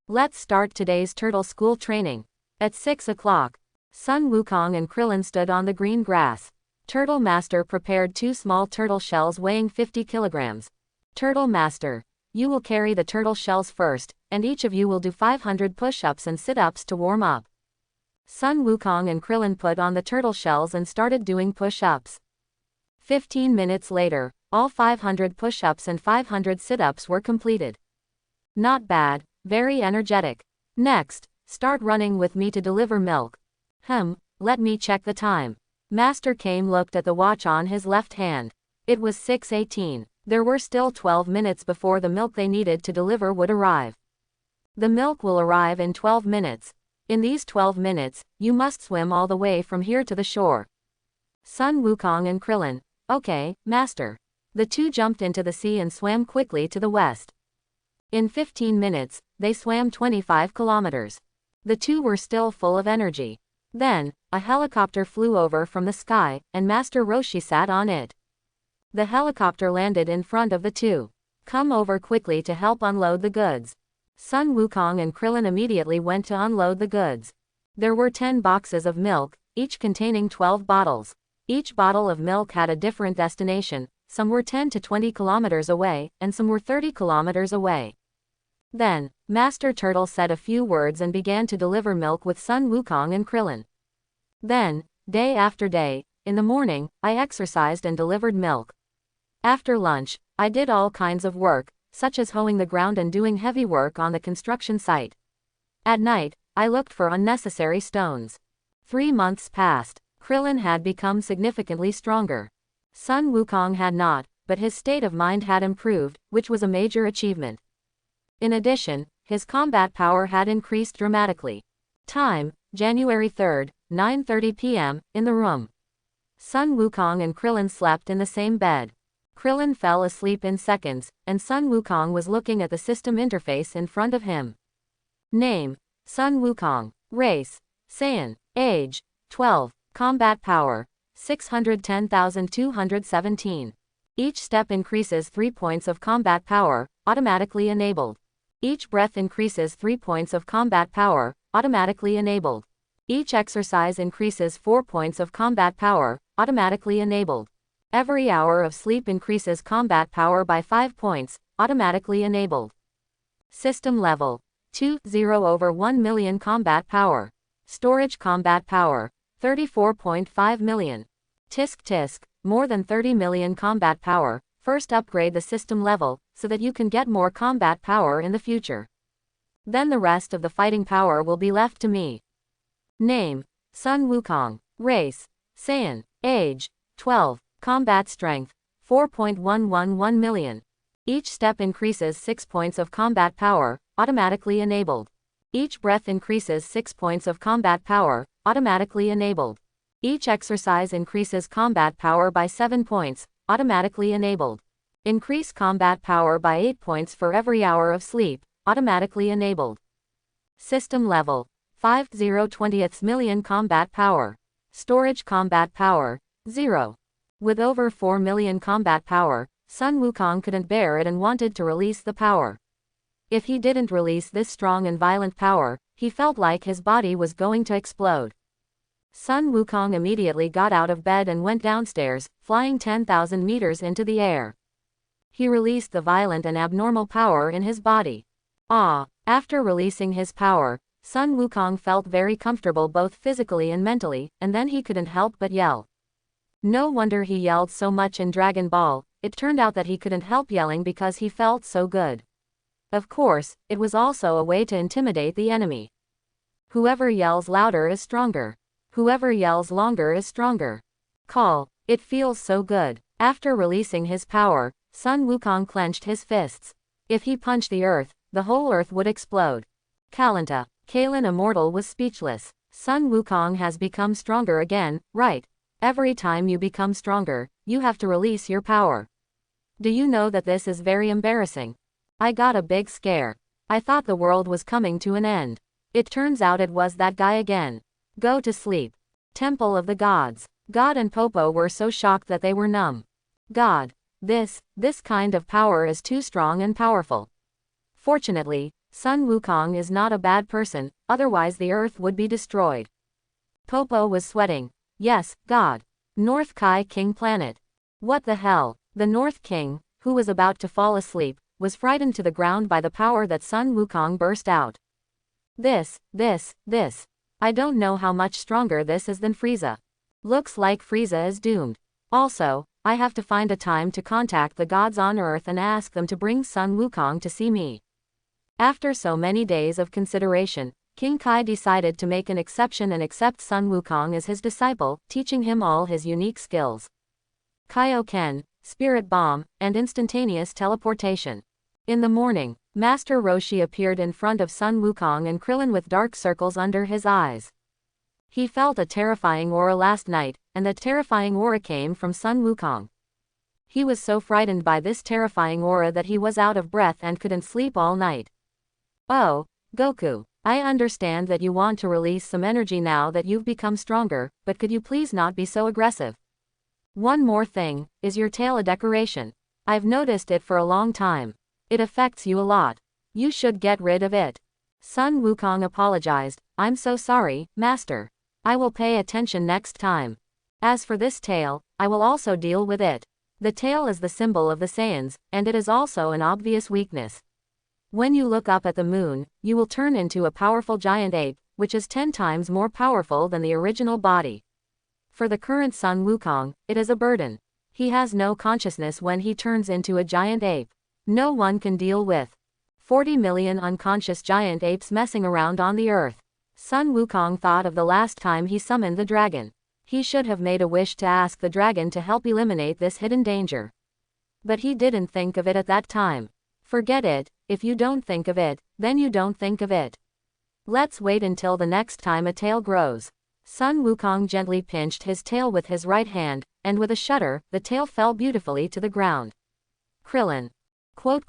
Let's start today's turtle school training. At 6 o'clock, Sun Wukong and Krillin stood on the green grass. Turtle Master prepared 2 small turtle shells weighing 50 kilograms. Turtle Master, you will carry the turtle shells first, and each of you will do 500 push-ups and sit-ups to warm up. Sun Wukong and Krillin put on the turtle shells and started doing push-ups. 15 minutes later, all 500 push-ups and 500 sit-ups were completed. Not bad, very energetic. Next, start running with me to deliver milk. Let me check the time. Master Kame looked at the watch on his left hand. It was 6:18. There were still 12 minutes before the milk they needed to deliver would arrive. The milk will arrive in 12 minutes. In these 12 minutes, you must swim all the way from here to the shore. Sun Wukong and Krillin, okay, Master. The two jumped into the sea and swam quickly to the west. In 15 minutes, they swam 25 kilometers. The two were still full of energy. Then, a helicopter flew over from the sky, and Master Roshi sat on it. The helicopter landed in front of the two. Come over quickly to help unload the goods. Sun Wukong and Krillin immediately went to unload the goods. There were 10 boxes of milk, each containing 12 bottles. Each bottle of milk had a different destination, some were 10 to 20 kilometers away, and some were 30 kilometers away. Then, Master Turtle said a few words and began to deliver milk with Sun Wukong and Krillin. Then, day after day, in the morning, I exercised and delivered milk. After lunch, I did all kinds of work, such as hoeing the ground and doing heavy work on the construction site. At night, I looked for unnecessary stones. 3 months passed. Krillin had become significantly stronger. Sun Wukong had not, but his state of mind had improved, which was a major achievement. In addition, his combat power had increased dramatically. Time, January 3rd, 9:30 p.m., in the room. Sun Wukong and Krillin slept in the same bed. Krillin fell asleep in seconds, and Sun Wukong was looking at the system interface in front of him. Name, Sun Wukong. Race, Saiyan. Age, 12. Combat power, 610,217. Each step increases 3 points of combat power, automatically enabled. Each breath increases 3 points of combat power, automatically enabled. Each exercise increases 4 points of combat power, automatically enabled. Every hour of sleep increases combat power by 5 points, automatically enabled. System level 2-0 over 1 million combat power. Storage combat power 34.5 million. Tisk tisk, more than 30 million combat power. First upgrade the system level, so that you can get more combat power in the future. Then the rest of the fighting power will be left to me. Name, Sun Wukong. Race, Saiyan. Age, 12. Combat strength, 4.111 million. Each step increases 6 points of combat power, automatically enabled. Each breath increases 6 points of combat power, automatically enabled. Each exercise increases combat power by 7 points, automatically enabled. Increase combat power by 8 points for every hour of sleep, automatically enabled. System level 50/20 million combat power. Storage combat power 0. With over 4 million combat power, Sun Wukong couldn't bear it and wanted to release the power. If he didn't release this strong and violent power, he felt like his body was going to explode. Sun Wukong immediately got out of bed and went downstairs, flying 10,000 meters into the air. He released the violent and abnormal power in his body. After releasing his power, Sun Wukong felt very comfortable both physically and mentally, and then he couldn't help but yell. No wonder he yelled so much in Dragon Ball. It turned out that he couldn't help yelling because he felt so good. Of course, it was also a way to intimidate the enemy. Whoever yells louder is stronger. Whoever yells longer is stronger. Call, it feels so good. After releasing his power, Sun Wukong clenched his fists. If he punched the earth, the whole earth would explode. Kalen Immortal was speechless. Sun Wukong has become stronger again, right? Every time you become stronger, you have to release your power. Do you know that this is very embarrassing? I got a big scare. I thought the world was coming to an end. It turns out it was that guy again. Go to sleep. Temple of the Gods. God and Popo were so shocked that they were numb. God. This kind of power is too strong and powerful. Fortunately, Sun Wukong is not a bad person, otherwise the earth would be destroyed. Popo was sweating. Yes, God. North Kai King planet. What the hell? The North King, who was about to fall asleep, was frightened to the ground by the power that Sun Wukong burst out. This. I don't know how much stronger this is than Frieza. Looks like Frieza is doomed. Also, I have to find a time to contact the gods on Earth and ask them to bring Sun Wukong to see me. After so many days of consideration, King Kai decided to make an exception and accept Sun Wukong as his disciple, teaching him all his unique skills. Kaioken, Spirit Bomb, and instantaneous teleportation. In the morning, Master Roshi appeared in front of Sun Wukong and Krillin with dark circles under his eyes. He felt a terrifying aura last night, and that terrifying aura came from Sun Wukong. He was so frightened by this terrifying aura that he was out of breath and couldn't sleep all night. Oh, Goku, I understand that you want to release some energy now that you've become stronger, but could you please not be so aggressive? One more thing, is your tail a decoration? I've noticed it for a long time. It affects you a lot. You should get rid of it. Sun Wukong apologized. I'm so sorry, Master. I will pay attention next time. As for this tail, I will also deal with it. The tail is the symbol of the Saiyans, and it is also an obvious weakness. When you look up at the moon, you will turn into a powerful giant ape, which is 10 times more powerful than the original body. For the current Sun Wukong, it is a burden. He has no consciousness when he turns into a giant ape. No one can deal with 40 million unconscious giant apes messing around on the earth. Sun Wukong thought of the last time he summoned the dragon. He should have made a wish to ask the dragon to help eliminate this hidden danger. But he didn't think of it at that time. Forget it, if you don't think of it, then you don't think of it. Let's wait until the next time a tail grows. Sun Wukong gently pinched his tail with his right hand, and with a shudder, the tail fell beautifully to the ground. Krillin. Quote ?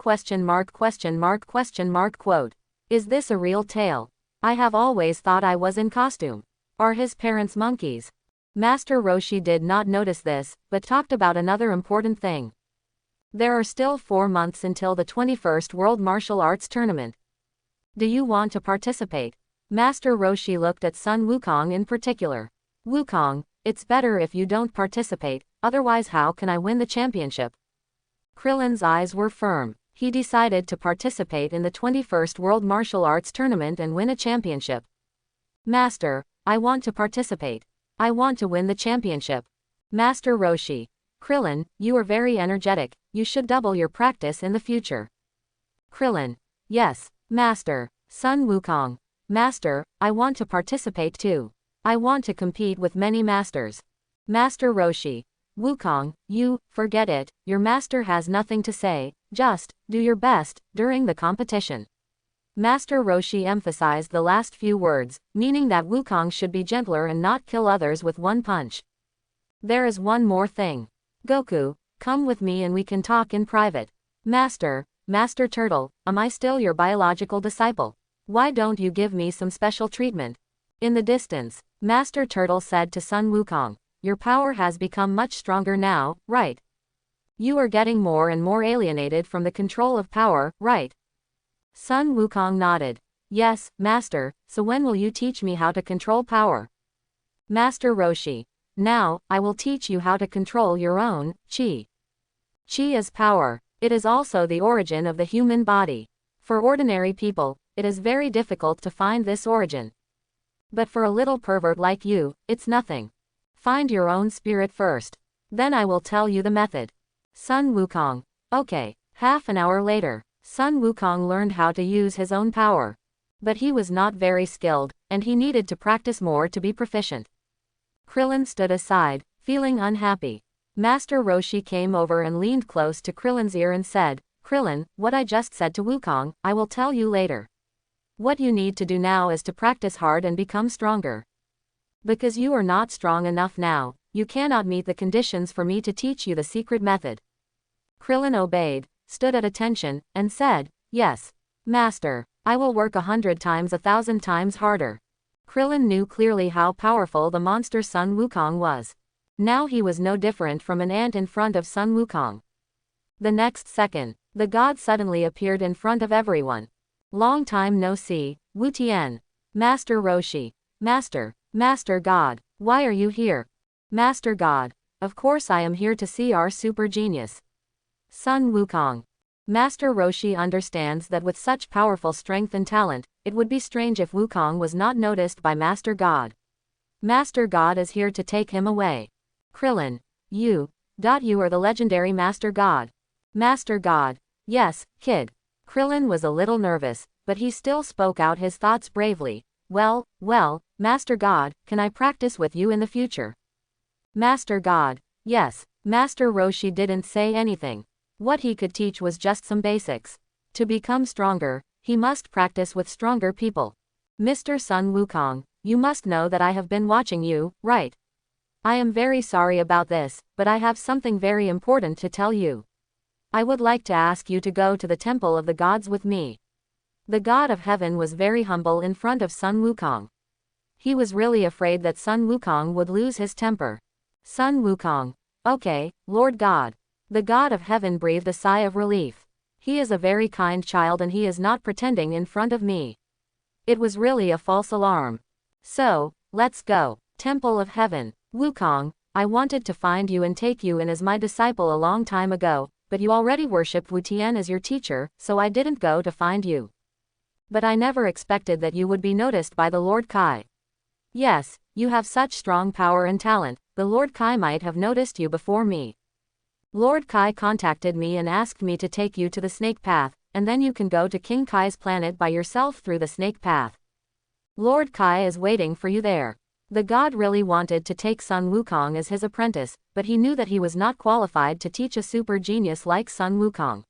Is this a real tail? I have always thought I was in costume. Are his parents monkeys? Master Roshi did not notice this, but talked about another important thing. There are still 4 months until the 21st World Martial Arts Tournament. Do you want to participate? Master Roshi looked at Sun Wukong in particular. Wukong, it's better if you don't participate, otherwise how can I win the championship? Krillin's eyes were firm. He decided to participate in the 21st World Martial Arts Tournament and win a championship. Master, I want to participate. I want to win the championship. Master Roshi. Krillin, you are very energetic, you should double your practice in the future. Krillin. Yes, Master. Sun Wukong. Master, I want to participate too. I want to compete with many masters. Master Roshi. Wukong, forget it, your master has nothing to say, just do your best during the competition. Master Roshi emphasized the last few words, meaning that Wukong should be gentler and not kill others with one punch. There is one more thing. Goku, come with me and we can talk in private. Master Turtle, am I still your biological disciple? Why don't you give me some special treatment? In the distance, Master Turtle said to Sun Wukong, your power has become much stronger now, right? You are getting more and more alienated from the control of power, right? Sun Wukong nodded. Yes, Master, so when will you teach me how to control power? Master Roshi. Now, I will teach you how to control your own chi. Chi is power. It is also the origin of the human body. For ordinary people, it is very difficult to find this origin. But for a little pervert like you, it's nothing. Find your own spirit first. Then I will tell you the method. Sun Wukong. Okay. Half an hour later, Sun Wukong learned how to use his own power. But he was not very skilled, and he needed to practice more to be proficient. Krillin stood aside, feeling unhappy. Master Roshi came over and leaned close to Krillin's ear and said, Krillin, what I just said to Wukong, I will tell you later. What you need to do now is to practice hard and become stronger. Because you are not strong enough now, you cannot meet the conditions for me to teach you the secret method. Krillin obeyed, stood at attention, and said, Yes, Master. I will work 100 times 1,000 times harder. Krillin knew clearly how powerful the monster Sun Wukong was. Now he was no different from an ant in front of Sun Wukong. The next second, the god suddenly appeared in front of everyone. Long time no see, Wu Tian. Master Roshi. Master God, why are you here? Master God, of course I am here to see our super genius. Sun Wukong. Master Roshi understands that with such powerful strength and talent, it would be strange if Wukong was not noticed by Master God. Master God is here to take him away. Krillin, you are the legendary Master God. Master God, yes, kid. Krillin was a little nervous, but he still spoke out his thoughts bravely. Well, Master God, can I practice with you in the future? Master God, yes. Master Roshi didn't say anything. What he could teach was just some basics. To become stronger, he must practice with stronger people. Mr. Sun Wukong, you must know that I have been watching you, right? I am very sorry about this, but I have something very important to tell you. I would like to ask you to go to the Temple of the Gods with me. The God of Heaven was very humble in front of Sun Wukong. He was really afraid that Sun Wukong would lose his temper. Sun Wukong. Okay, Lord God. The God of Heaven breathed a sigh of relief. He is a very kind child and he is not pretending in front of me. It was really a false alarm. So, let's go. Temple of Heaven. Wukong, I wanted to find you and take you in as my disciple a long time ago, but you already worshipped Wu Tian as your teacher, so I didn't go to find you. But I never expected that you would be noticed by the Lord Kai. Yes, you have such strong power and talent, the Lord Kai might have noticed you before me. Lord Kai contacted me and asked me to take you to the Snake Path, and then you can go to King Kai's planet by yourself through the Snake Path. Lord Kai is waiting for you there. The god really wanted to take Sun Wukong as his apprentice, but he knew that he was not qualified to teach a super genius like Sun Wukong.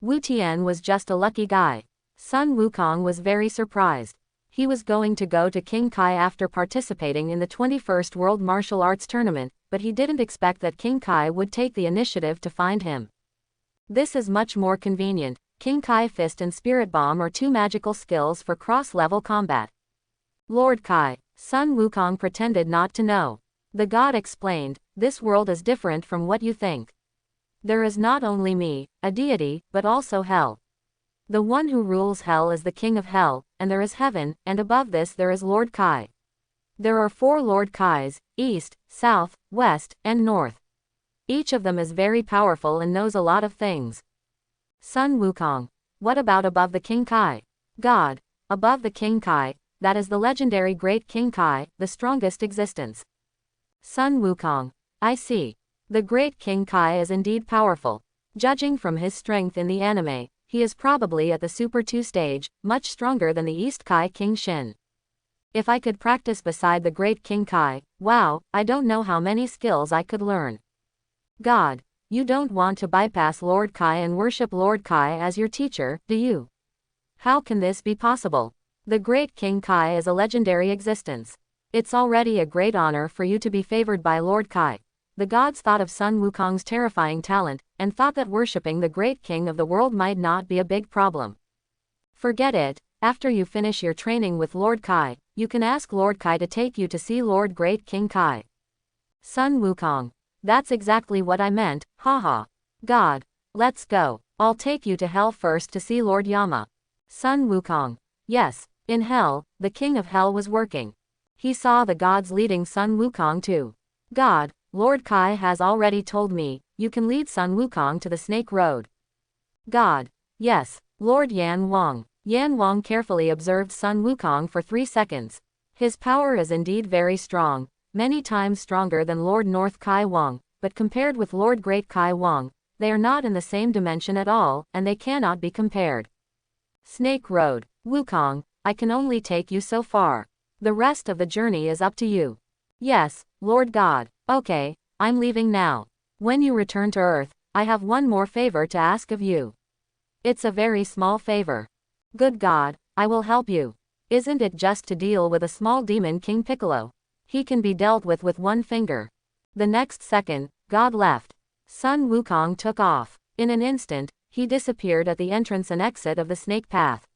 Wu Tian was just a lucky guy. Sun Wukong was very surprised. He was going to go to King Kai after participating in the 21st World Martial Arts Tournament, but he didn't expect that King Kai would take the initiative to find him. This is much more convenient. King Kai Fist and Spirit Bomb are two magical skills for cross-level combat. Lord Kai. Sun Wukong pretended not to know. The god explained, this world is different from what you think. There is not only me, a deity, but also hell. The one who rules hell is the king of hell, and there is heaven, and above this there is Lord Kai. There are 4 Lord Kais, east, south, west, and north. Each of them is very powerful and knows a lot of things. Sun Wukong. What about above the King Kai? God. Above the King Kai, that is the legendary Great King Kai, the strongest existence. Sun Wukong. I see. The Great King Kai is indeed powerful. Judging from his strength in the anime, he is probably at the Super 2 stage, much stronger than the East Kai King Shin. If I could practice beside the Great King Kai, wow, I don't know how many skills I could learn. God, you don't want to bypass Lord Kai and worship Lord Kai as your teacher, do you? How can this be possible? The Great King Kai is a legendary existence. It's already a great honor for you to be favored by Lord Kai. The gods thought of Sun Wukong's terrifying talent, and thought that worshipping the great king of the world might not be a big problem. Forget it, after you finish your training with Lord Kai, you can ask Lord Kai to take you to see Lord Great King Kai. Sun Wukong. That's exactly what I meant, haha. God. Let's go. I'll take you to hell first to see Lord Yama. Sun Wukong. Yes. In hell, the king of hell was working. He saw the gods leading Sun Wukong too. God, Lord Kai has already told me, you can lead Sun Wukong to the Snake Road. God. Yes. Lord Yan Wang. Yan Wang carefully observed Sun Wukong for 3 seconds. His power is indeed very strong, many times stronger than Lord North Kai Wang, but compared with Lord Great Kai Wang, they are not in the same dimension at all, and they cannot be compared. Snake Road. Wukong, I can only take you so far. The rest of the journey is up to you. Yes, Lord God. Okay, I'm leaving now. When you return to Earth, I have one more favor to ask of you. It's a very small favor. Good God, I will help you. Isn't it just to deal with a small demon King Piccolo? He can be dealt with one finger. The next second, God left. Sun Wukong took off. In an instant, he disappeared at the entrance and exit of the Snake Path.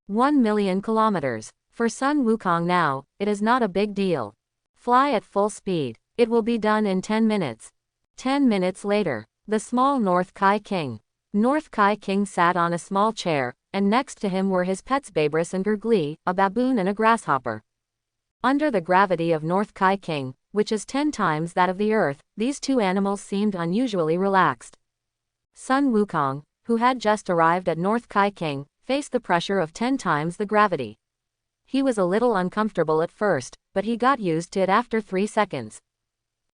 1 million kilometers. For Sun Wukong now, it is not a big deal. Fly at full speed. It will be done in 10 minutes. 10 minutes later, the small North Kai King. North Kai King sat on a small chair, and next to him were his pets Babris and Gurgli, a baboon and a grasshopper. Under the gravity of North Kai King, which is 10 times that of the Earth, these two animals seemed unusually relaxed. Sun Wukong, who had just arrived at North Kai King, faced the pressure of 10 times the gravity. He was a little uncomfortable at first, but he got used to it after 3 seconds.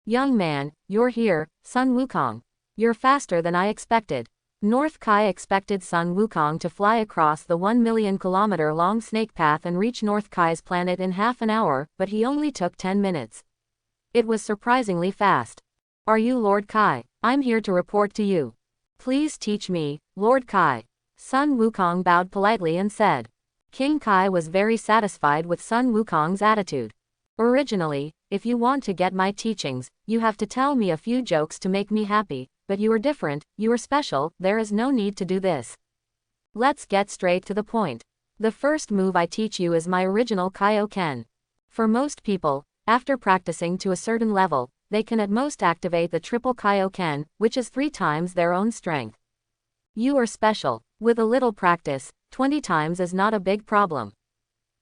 Young man, you're here, Sun Wukong. You're faster than I expected. North Kai expected Sun Wukong to fly across the 1 million kilometer long snake path and reach North Kai's planet in half an hour, but he only took 10 minutes. It was surprisingly fast. Are you Lord Kai? I'm here to report to you. Please teach me, Lord Kai. Sun Wukong bowed politely and said. King Kai was very satisfied with Sun Wukong's attitude. Originally, if you want to get my teachings, you have to tell me a few jokes to make me happy, but you are different, you are special, there is no need to do this. Let's get straight to the point. The first move I teach you is my original Kaioken. For most people, after practicing to a certain level, they can at most activate the triple Kaioken, which is 3 times their own strength. You are special. With a little practice, 20 times is not a big problem.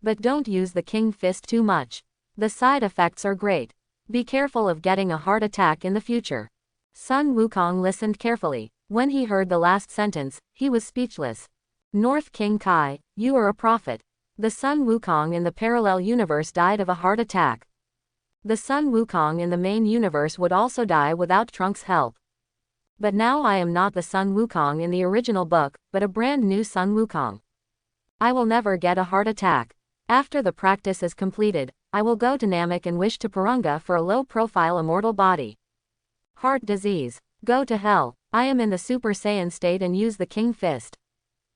But don't use the King Fist too much. The side effects are great. Be careful of getting a heart attack in the future. Sun Wukong listened carefully. When he heard the last sentence, he was speechless. North King Kai, you are a prophet. The Sun Wukong in the parallel universe died of a heart attack. The Sun Wukong in the main universe would also die without Trunk's help. But now I am not the Sun Wukong in the original book, but a brand new Sun Wukong. I will never get a heart attack. After the practice is completed, I will go to Namek and wish to Purunga for a low-profile immortal body. Heart disease. Go to hell. I am in the Super Saiyan state and use the King Fist.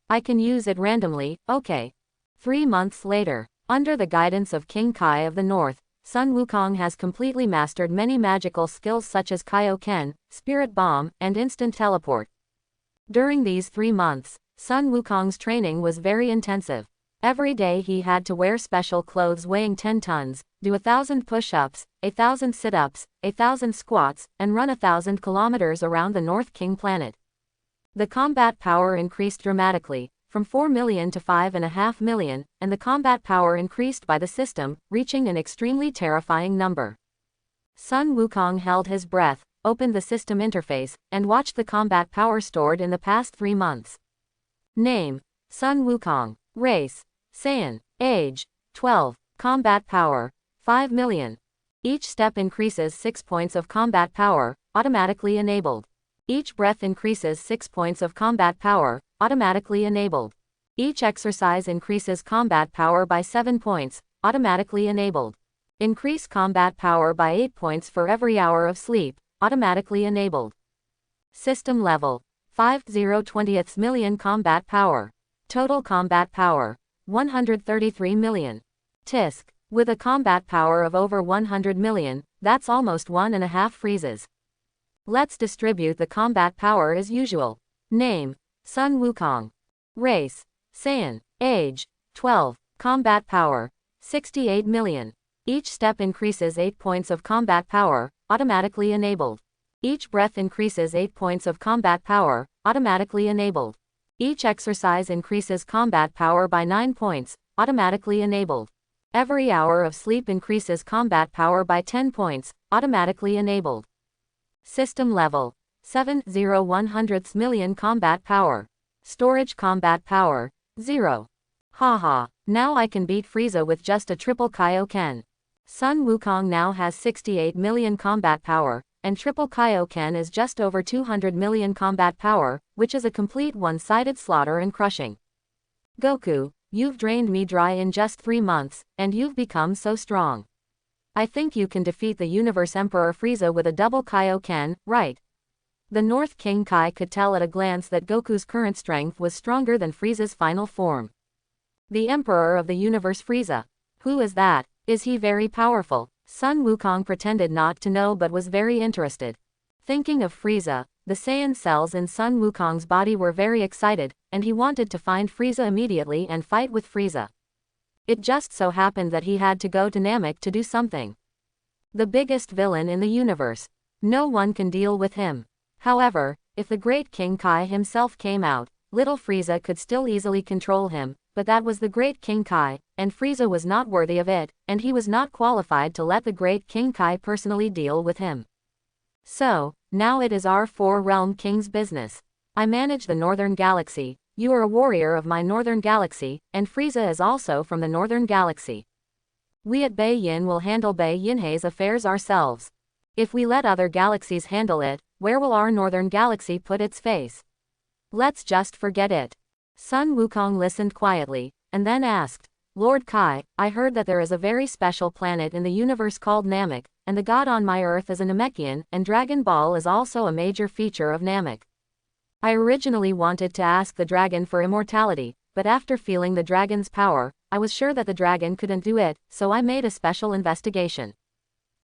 I can use it randomly, okay. 3 months later, under the guidance of King Kai of the North, Sun Wukong has completely mastered many magical skills such as Kaioken, Spirit Bomb, and Instant Teleport. During these 3 months, Sun Wukong's training was very intensive. Every day he had to wear special clothes weighing 10 tons, do 1,000 push-ups, 1,000 sit-ups, 1,000 squats, and run 1,000 kilometers around the North King planet. The combat power increased dramatically, from 4 million to 5.5 million, and the combat power increased by the system, reaching an extremely terrifying number. Sun Wukong held his breath, opened the system interface, and watched the combat power stored in the past 3 months. Name: Sun Wukong. Race: Saiyan. Age: 12. Combat power: 5 million. Each step increases 6 points of combat power, automatically enabled. Each breath increases 6 points of combat power, automatically enabled. Each exercise increases combat power by 7 points, automatically enabled. Increase combat power by 8 points for every hour of sleep, automatically enabled. System level: 50/20 million combat power. Total combat power: 133 million. Tisk. With a combat power of over 100 million, that's almost 1.5 freezes. Let's distribute the combat power as usual. Name: Sun Wukong. Race: Saiyan. Age: 12. Combat power: 68 million. Each step increases 8 points of combat power, automatically enabled. Each breath increases 8 points of combat power, automatically enabled. Each exercise increases combat power by 9 points, automatically enabled. Every hour of sleep increases combat power by 10 points, automatically enabled. System level: 7/100 million combat power. Storage combat power: 0. Haha, now I can beat Frieza with just a triple Kaioken. Sun Wukong now has 68 million combat power, and triple Kaioken is just over 200 million combat power, which is a complete one-sided slaughter and crushing. Goku, you've drained me dry in just 3 months, and you've become so strong. I think you can defeat the Universe Emperor Frieza with a double Kaioken, right? The North King Kai could tell at a glance that Goku's current strength was stronger than Frieza's final form. The Emperor of the Universe Frieza. Who is that? Is he very powerful? Sun Wukong pretended not to know but was very interested. Thinking of Frieza, the Saiyan cells in Sun Wukong's body were very excited, and he wanted to find Frieza immediately and fight with Frieza. It just so happened that he had to go to Namek to do something. The biggest villain in the universe. No one can deal with him. However, if the great King Kai himself came out, little Frieza could still easily control him, but that was the great King Kai, and Frieza was not worthy of it, and he was not qualified to let the great King Kai personally deal with him. So, now it is our four-realm king's business. I manage the Northern Galaxy, you are a warrior of my Northern Galaxy, and Frieza is also from the Northern Galaxy. We at Bei Yin will handle Bei Yinhei's affairs ourselves. If we let other galaxies handle it, where will our Northern Galaxy put its face? Let's just forget it. Sun Wukong listened quietly, and then asked, Lord Kai, I heard that there is a very special planet in the universe called Namek, and the god on my earth is a Namekian, and Dragon Ball is also a major feature of Namek. I originally wanted to ask the dragon for immortality, but after feeling the dragon's power, I was sure that the dragon couldn't do it, so I made a special investigation.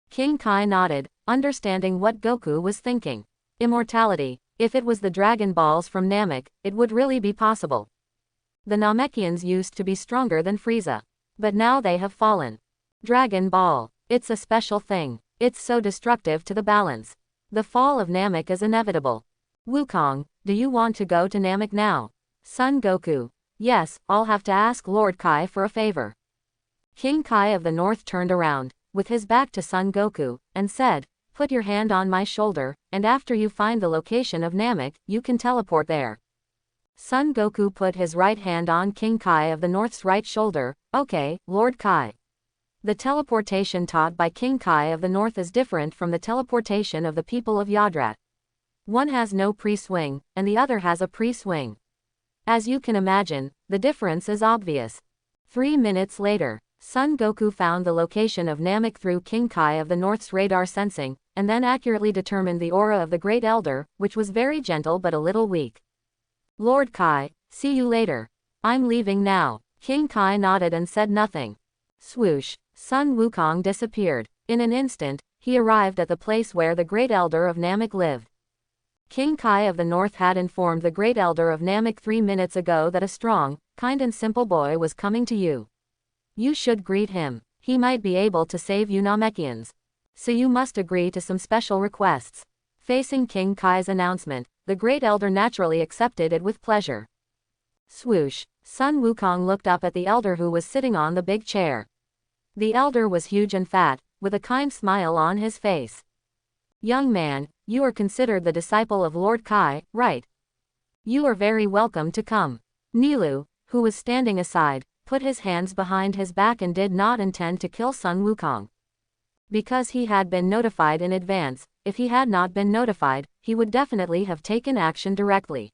King Kai nodded, understanding what Goku was thinking. Immortality. If it was the Dragon Balls from Namek, it would really be possible. The Namekians used to be stronger than Frieza. But now they have fallen. Dragon Ball. It's a special thing. It's so destructive to the balance. The fall of Namek is inevitable. Wukong, do you want to go to Namek now? Son Goku. Yes, I'll have to ask Lord Kai for a favor. King Kai of the North turned around, with his back to Son Goku, and said, Put your hand on my shoulder, and after you find the location of Namek, you can teleport there. Son Goku put his right hand on King Kai of the North's right shoulder. Okay, Lord Kai. The teleportation taught by King Kai of the North is different from the teleportation of the people of Yadrat. One has no pre-swing, and the other has a pre-swing. As you can imagine, the difference is obvious. 3 minutes later, Son Goku found the location of Namek through King Kai of the North's radar sensing, and then accurately determined the aura of the Great Elder, which was very gentle but a little weak. Lord Kai, see you later. I'm leaving now. King Kai nodded and said nothing. Swoosh, Sun Wukong disappeared. In an instant, he arrived at the place where the Great Elder of Namek lived. King Kai of the North had informed the Great Elder of Namek 3 minutes ago that a strong, kind and simple boy was coming to you. You should greet him. He might be able to save you Namekians. So you must agree to some special requests. Facing King Kai's announcement, the Great Elder naturally accepted it with pleasure. Swoosh, Sun Wukong looked up at the Elder who was sitting on the big chair. The Elder was huge and fat, with a kind smile on his face. Young man, you are considered the disciple of Lord Kai, right? You are very welcome to come. Nilu, who was standing aside, put his hands behind his back and did not intend to kill Sun Wukong. Because he had been notified in advance, if he had not been notified, he would definitely have taken action directly.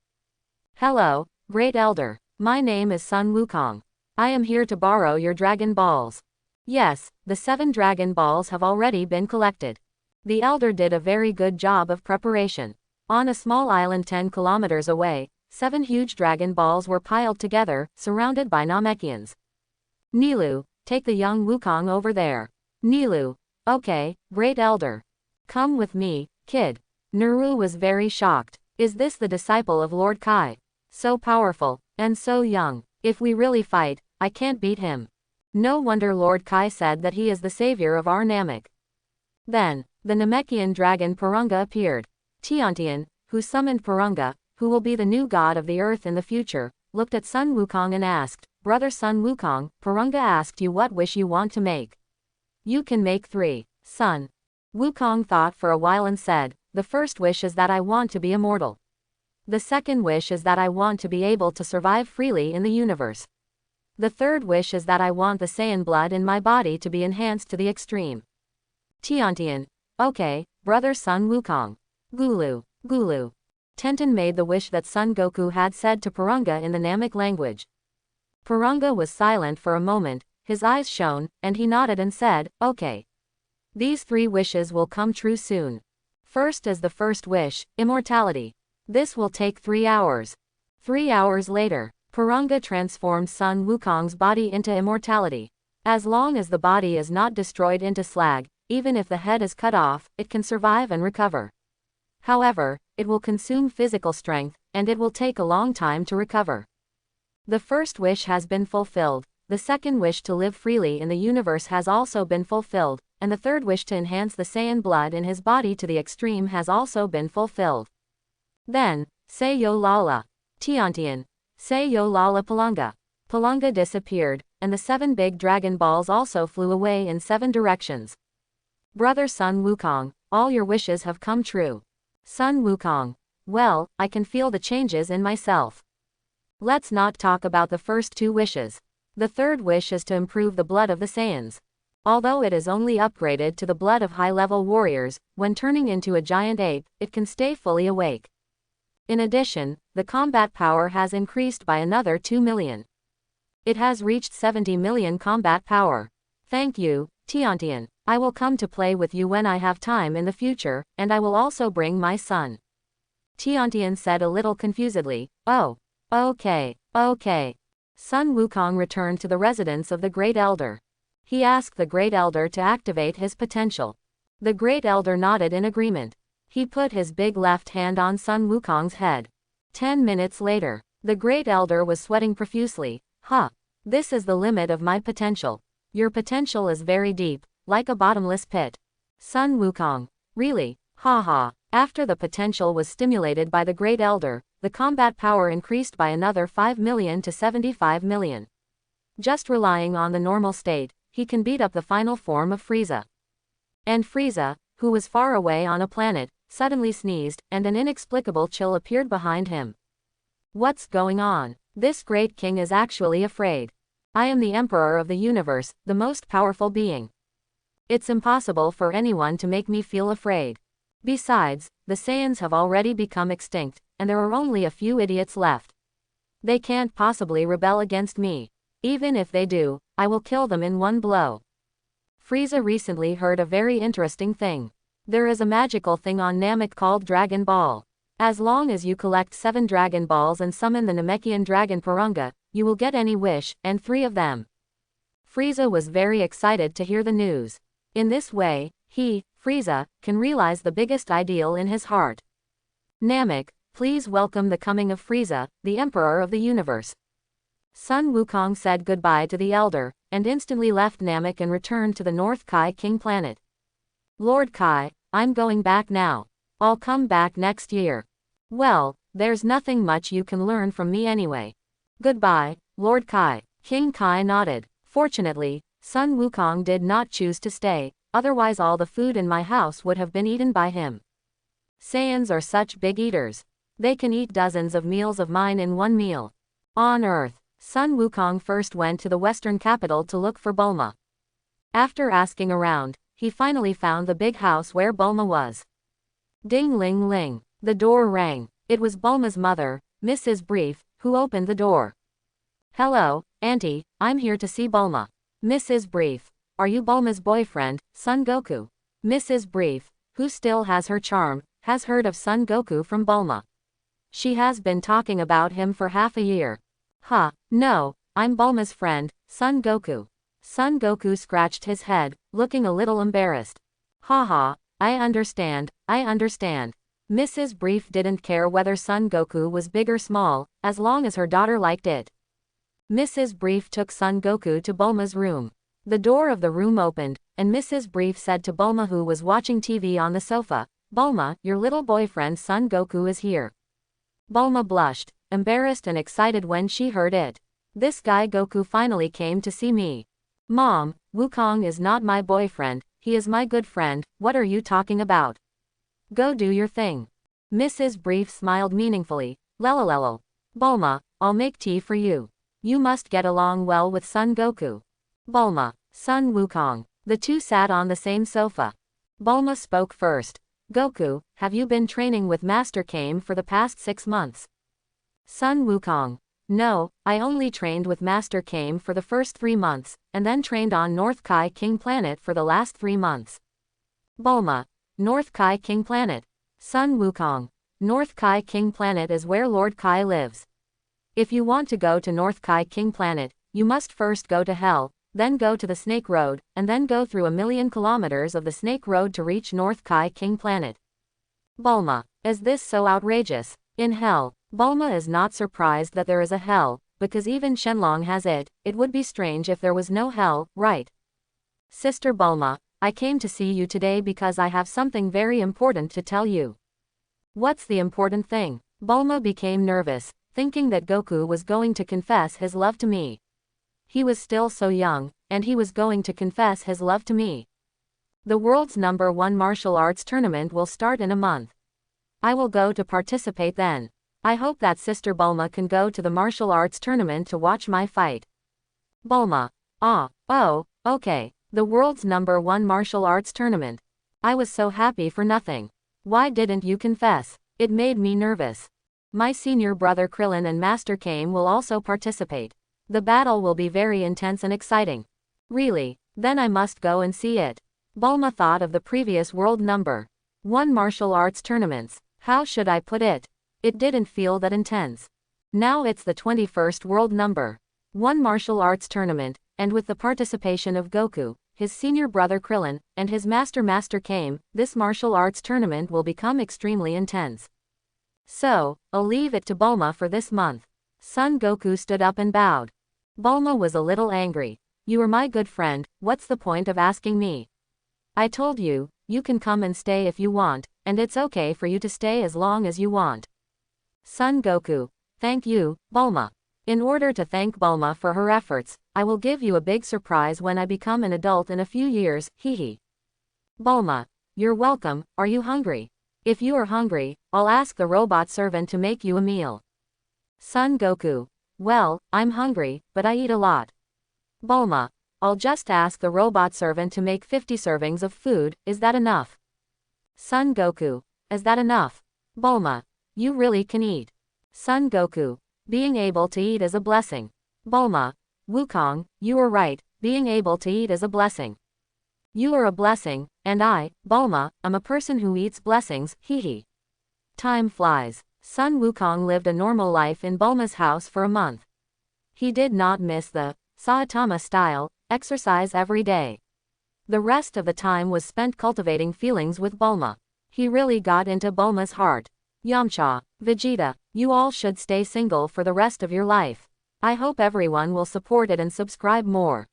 Hello, Great Elder. My name is Sun Wukong. I am here to borrow your Dragon Balls. Yes, the 7 Dragon Balls have already been collected. The Elder did a very good job of preparation. On a small island 10 kilometers away, 7 huge Dragon Balls were piled together, surrounded by Namekians. Nilu, take the young Wukong over there. Nilu. Okay, Great Elder. Come with me, kid. Naru was very shocked. Is this the disciple of Lord Kai? So powerful, and so young. If we really fight, I can't beat him. No wonder Lord Kai said that he is the savior of our Namek. Then, the Namekian dragon Purunga appeared. Tiantian, who summoned Purunga, who will be the new god of the earth in the future, looked at Sun Wukong and asked, Brother Sun Wukong, Purunga asked you what wish you want to make. You can make 3, son. Wukong thought for a while and said, the first wish is that I want to be immortal. The second wish is that I want to be able to survive freely in the universe. The third wish is that I want the Saiyan blood in my body to be enhanced to the extreme. Tiantian. Okay, Brother Sun Wukong. Gulu. Gulu. Tenten made the wish that Son Goku had said to Purunga in the Namek language. Purunga was silent for a moment, his eyes shone, and he nodded and said, okay. These 3 wishes will come true soon. First is the first wish, immortality. This will take 3 hours. 3 hours later, Purunga transformed Sun Wukong's body into immortality. As long as the body is not destroyed into slag, even if the head is cut off, it can survive and recover. However, it will consume physical strength, and it will take a long time to recover. The first wish has been fulfilled, the second wish to live freely in the universe has also been fulfilled, and the third wish to enhance the Saiyan blood in his body to the extreme has also been fulfilled. Then, say yo lala. Tiantian. Say yo lala Palunga. Palunga disappeared, and the 7 big dragon balls also flew away in 7 directions. Brother Sun Wukong, all your wishes have come true. Sun Wukong. Well, I can feel the changes in myself. Let's not talk about the first 2 wishes. The third wish is to improve the blood of the Saiyans. Although it is only upgraded to the blood of high-level warriors, when turning into a giant ape, it can stay fully awake. In addition, the combat power has increased by another 2 million. It has reached 70 million combat power. Thank you, Tiantian. I will come to play with you when I have time in the future, and I will also bring my son. Tiantian said a little confusedly. Oh. Okay. Sun Wukong returned to the residence of the Great Elder. He asked the Great Elder to activate his potential. The Great Elder nodded in agreement. He put his big left hand on Sun Wukong's head. 10 minutes later, the Great Elder was sweating profusely. This is the limit of my potential. Your potential is very deep, like a bottomless pit. Sun Wukong. Really? After the potential was stimulated by the Great Elder, the combat power increased by another 5 million to 75 million. Just relying on the normal state, he can beat up the final form of Frieza. And Frieza, who was far away on a planet, suddenly sneezed, and an inexplicable chill appeared behind him. What's going on? This great king is actually afraid. I am the Emperor of the universe, the most powerful being. It's impossible for anyone to make me feel afraid. Besides, the Saiyans have already become extinct, and there are only a few idiots left. They can't possibly rebel against me. Even if they do, I will kill them in one blow. Frieza recently heard a very interesting thing. There is a magical thing on Namek called Dragon Ball. As long as you collect 7 Dragon Balls and summon the Namekian Dragon Purunga, you will get any wish, and 3 of them. Frieza was very excited to hear the news. In this way, he, Frieza, can realize the biggest ideal in his heart. Namek, please welcome the coming of Frieza, the Emperor of the Universe. Sun Wukong said goodbye to the Elder, and instantly left Namek and returned to the North Kai King planet. Lord Kai, I'm going back now. I'll come back next year. Well, there's nothing much you can learn from me anyway. Goodbye, Lord Kai. King Kai nodded. Fortunately, Sun Wukong did not choose to stay, otherwise all the food in my house would have been eaten by him. Saiyans are such big eaters. They can eat dozens of meals of mine in one meal. On Earth, Sun Wukong first went to the western capital to look for Bulma. After asking around, he finally found the big house where Bulma was. Ding ling ling. The door rang. It was Bulma's mother, Mrs. Brief, who opened the door. Hello, Auntie, I'm here to see Bulma. Mrs. Brief. Are you Bulma's boyfriend, Son Goku? Mrs. Brief, who still has her charm, has heard of Son Goku from Bulma. She has been talking about him for half a year. No, I'm Bulma's friend, Son Goku. Son Goku scratched his head, looking a little embarrassed. I understand. Mrs. Brief didn't care whether Son Goku was big or small, as long as her daughter liked it. Mrs. Brief took Son Goku to Bulma's room. The door of the room opened, and Mrs. Brief said to Bulma, who was watching TV on the sofa, Bulma, your little boyfriend Son Goku is here. Bulma blushed, embarrassed and excited when she heard it. This guy Goku finally came to see me. Mom, Wukong is not my boyfriend, he is my good friend, what are you talking about? Go do your thing. Mrs. Brief smiled meaningfully. Lelelelel. Bulma, I'll make tea for you. You must get along well with Son Goku. Bulma, Son Wukong. The two sat on the same sofa. Bulma spoke first. Goku, have you been training with Master Kame for the past 6 months? Son Wukong. No, I only trained with Master Kame for the first 3 months, and then trained on North Kai King Planet for the last 3 months. Bulma. North Kai King Planet. Son Wukong. North Kai King Planet is where Lord Kai lives. If you want to go to North Kai King Planet, you must first go to Hell, then go to the Snake Road, and then go through 1,000,000 kilometers of the Snake Road to reach North Kai King Planet. Bulma. Is this so outrageous? In hell, Bulma is not surprised that there is a hell, because even Shenlong has it. It would be strange if there was no hell, right? Sister Bulma, I came to see you today because I have something very important to tell you. What's the important thing? Bulma became nervous, thinking that Goku was going to confess his love to me. He was still so young, and he was going to confess his love to me. The world's #1 martial arts tournament will start in a month. I will go to participate then. I hope that Sister Bulma can go to the martial arts tournament to watch my fight. Bulma. Oh, okay. The world's #1 martial arts tournament. I was so happy for nothing. Why didn't you confess? It made me nervous. My senior brother Krillin and Master Kame will also participate. The battle will be very intense and exciting. Really? Then I must go and see it. Bulma thought of the previous world #1 martial arts tournaments. How should I put it? It didn't feel that intense. Now it's the 21st world #1 martial arts tournament, and with the participation of Goku, his senior brother Krillin, and his Master Kame, this martial arts tournament will become extremely intense. So, I'll leave it to Bulma for this month. Son Goku stood up and bowed. Bulma was a little angry. You are my good friend, what's the point of asking me? I told you, you can come and stay if you want, and it's okay for you to stay as long as you want. Son Goku. Thank you, Bulma. In order to thank Bulma for her efforts, I will give you a big surprise when I become an adult in a few years, hehe. Bulma. You're welcome, are you hungry? If you are hungry, I'll ask the robot servant to make you a meal. Son Goku. Well, I'm hungry, but I eat a lot. Bulma. I'll just ask the robot servant to make 50 servings of food, is that enough? Son Goku. Is that enough? Bulma. You really can eat. Son Goku. Being able to eat is a blessing. Bulma. Wukong, you are right, being able to eat is a blessing. You are a blessing, and I, Bulma, am a person who eats blessings, hehe. Time flies. Son Wukong lived a normal life in Bulma's house for a month. He did not miss the Saitama style exercise every day. The rest of the time was spent cultivating feelings with Bulma. He really got into Bulma's heart. Yamcha, Vegeta, you all should stay single for the rest of your life. I hope everyone will support it and subscribe more.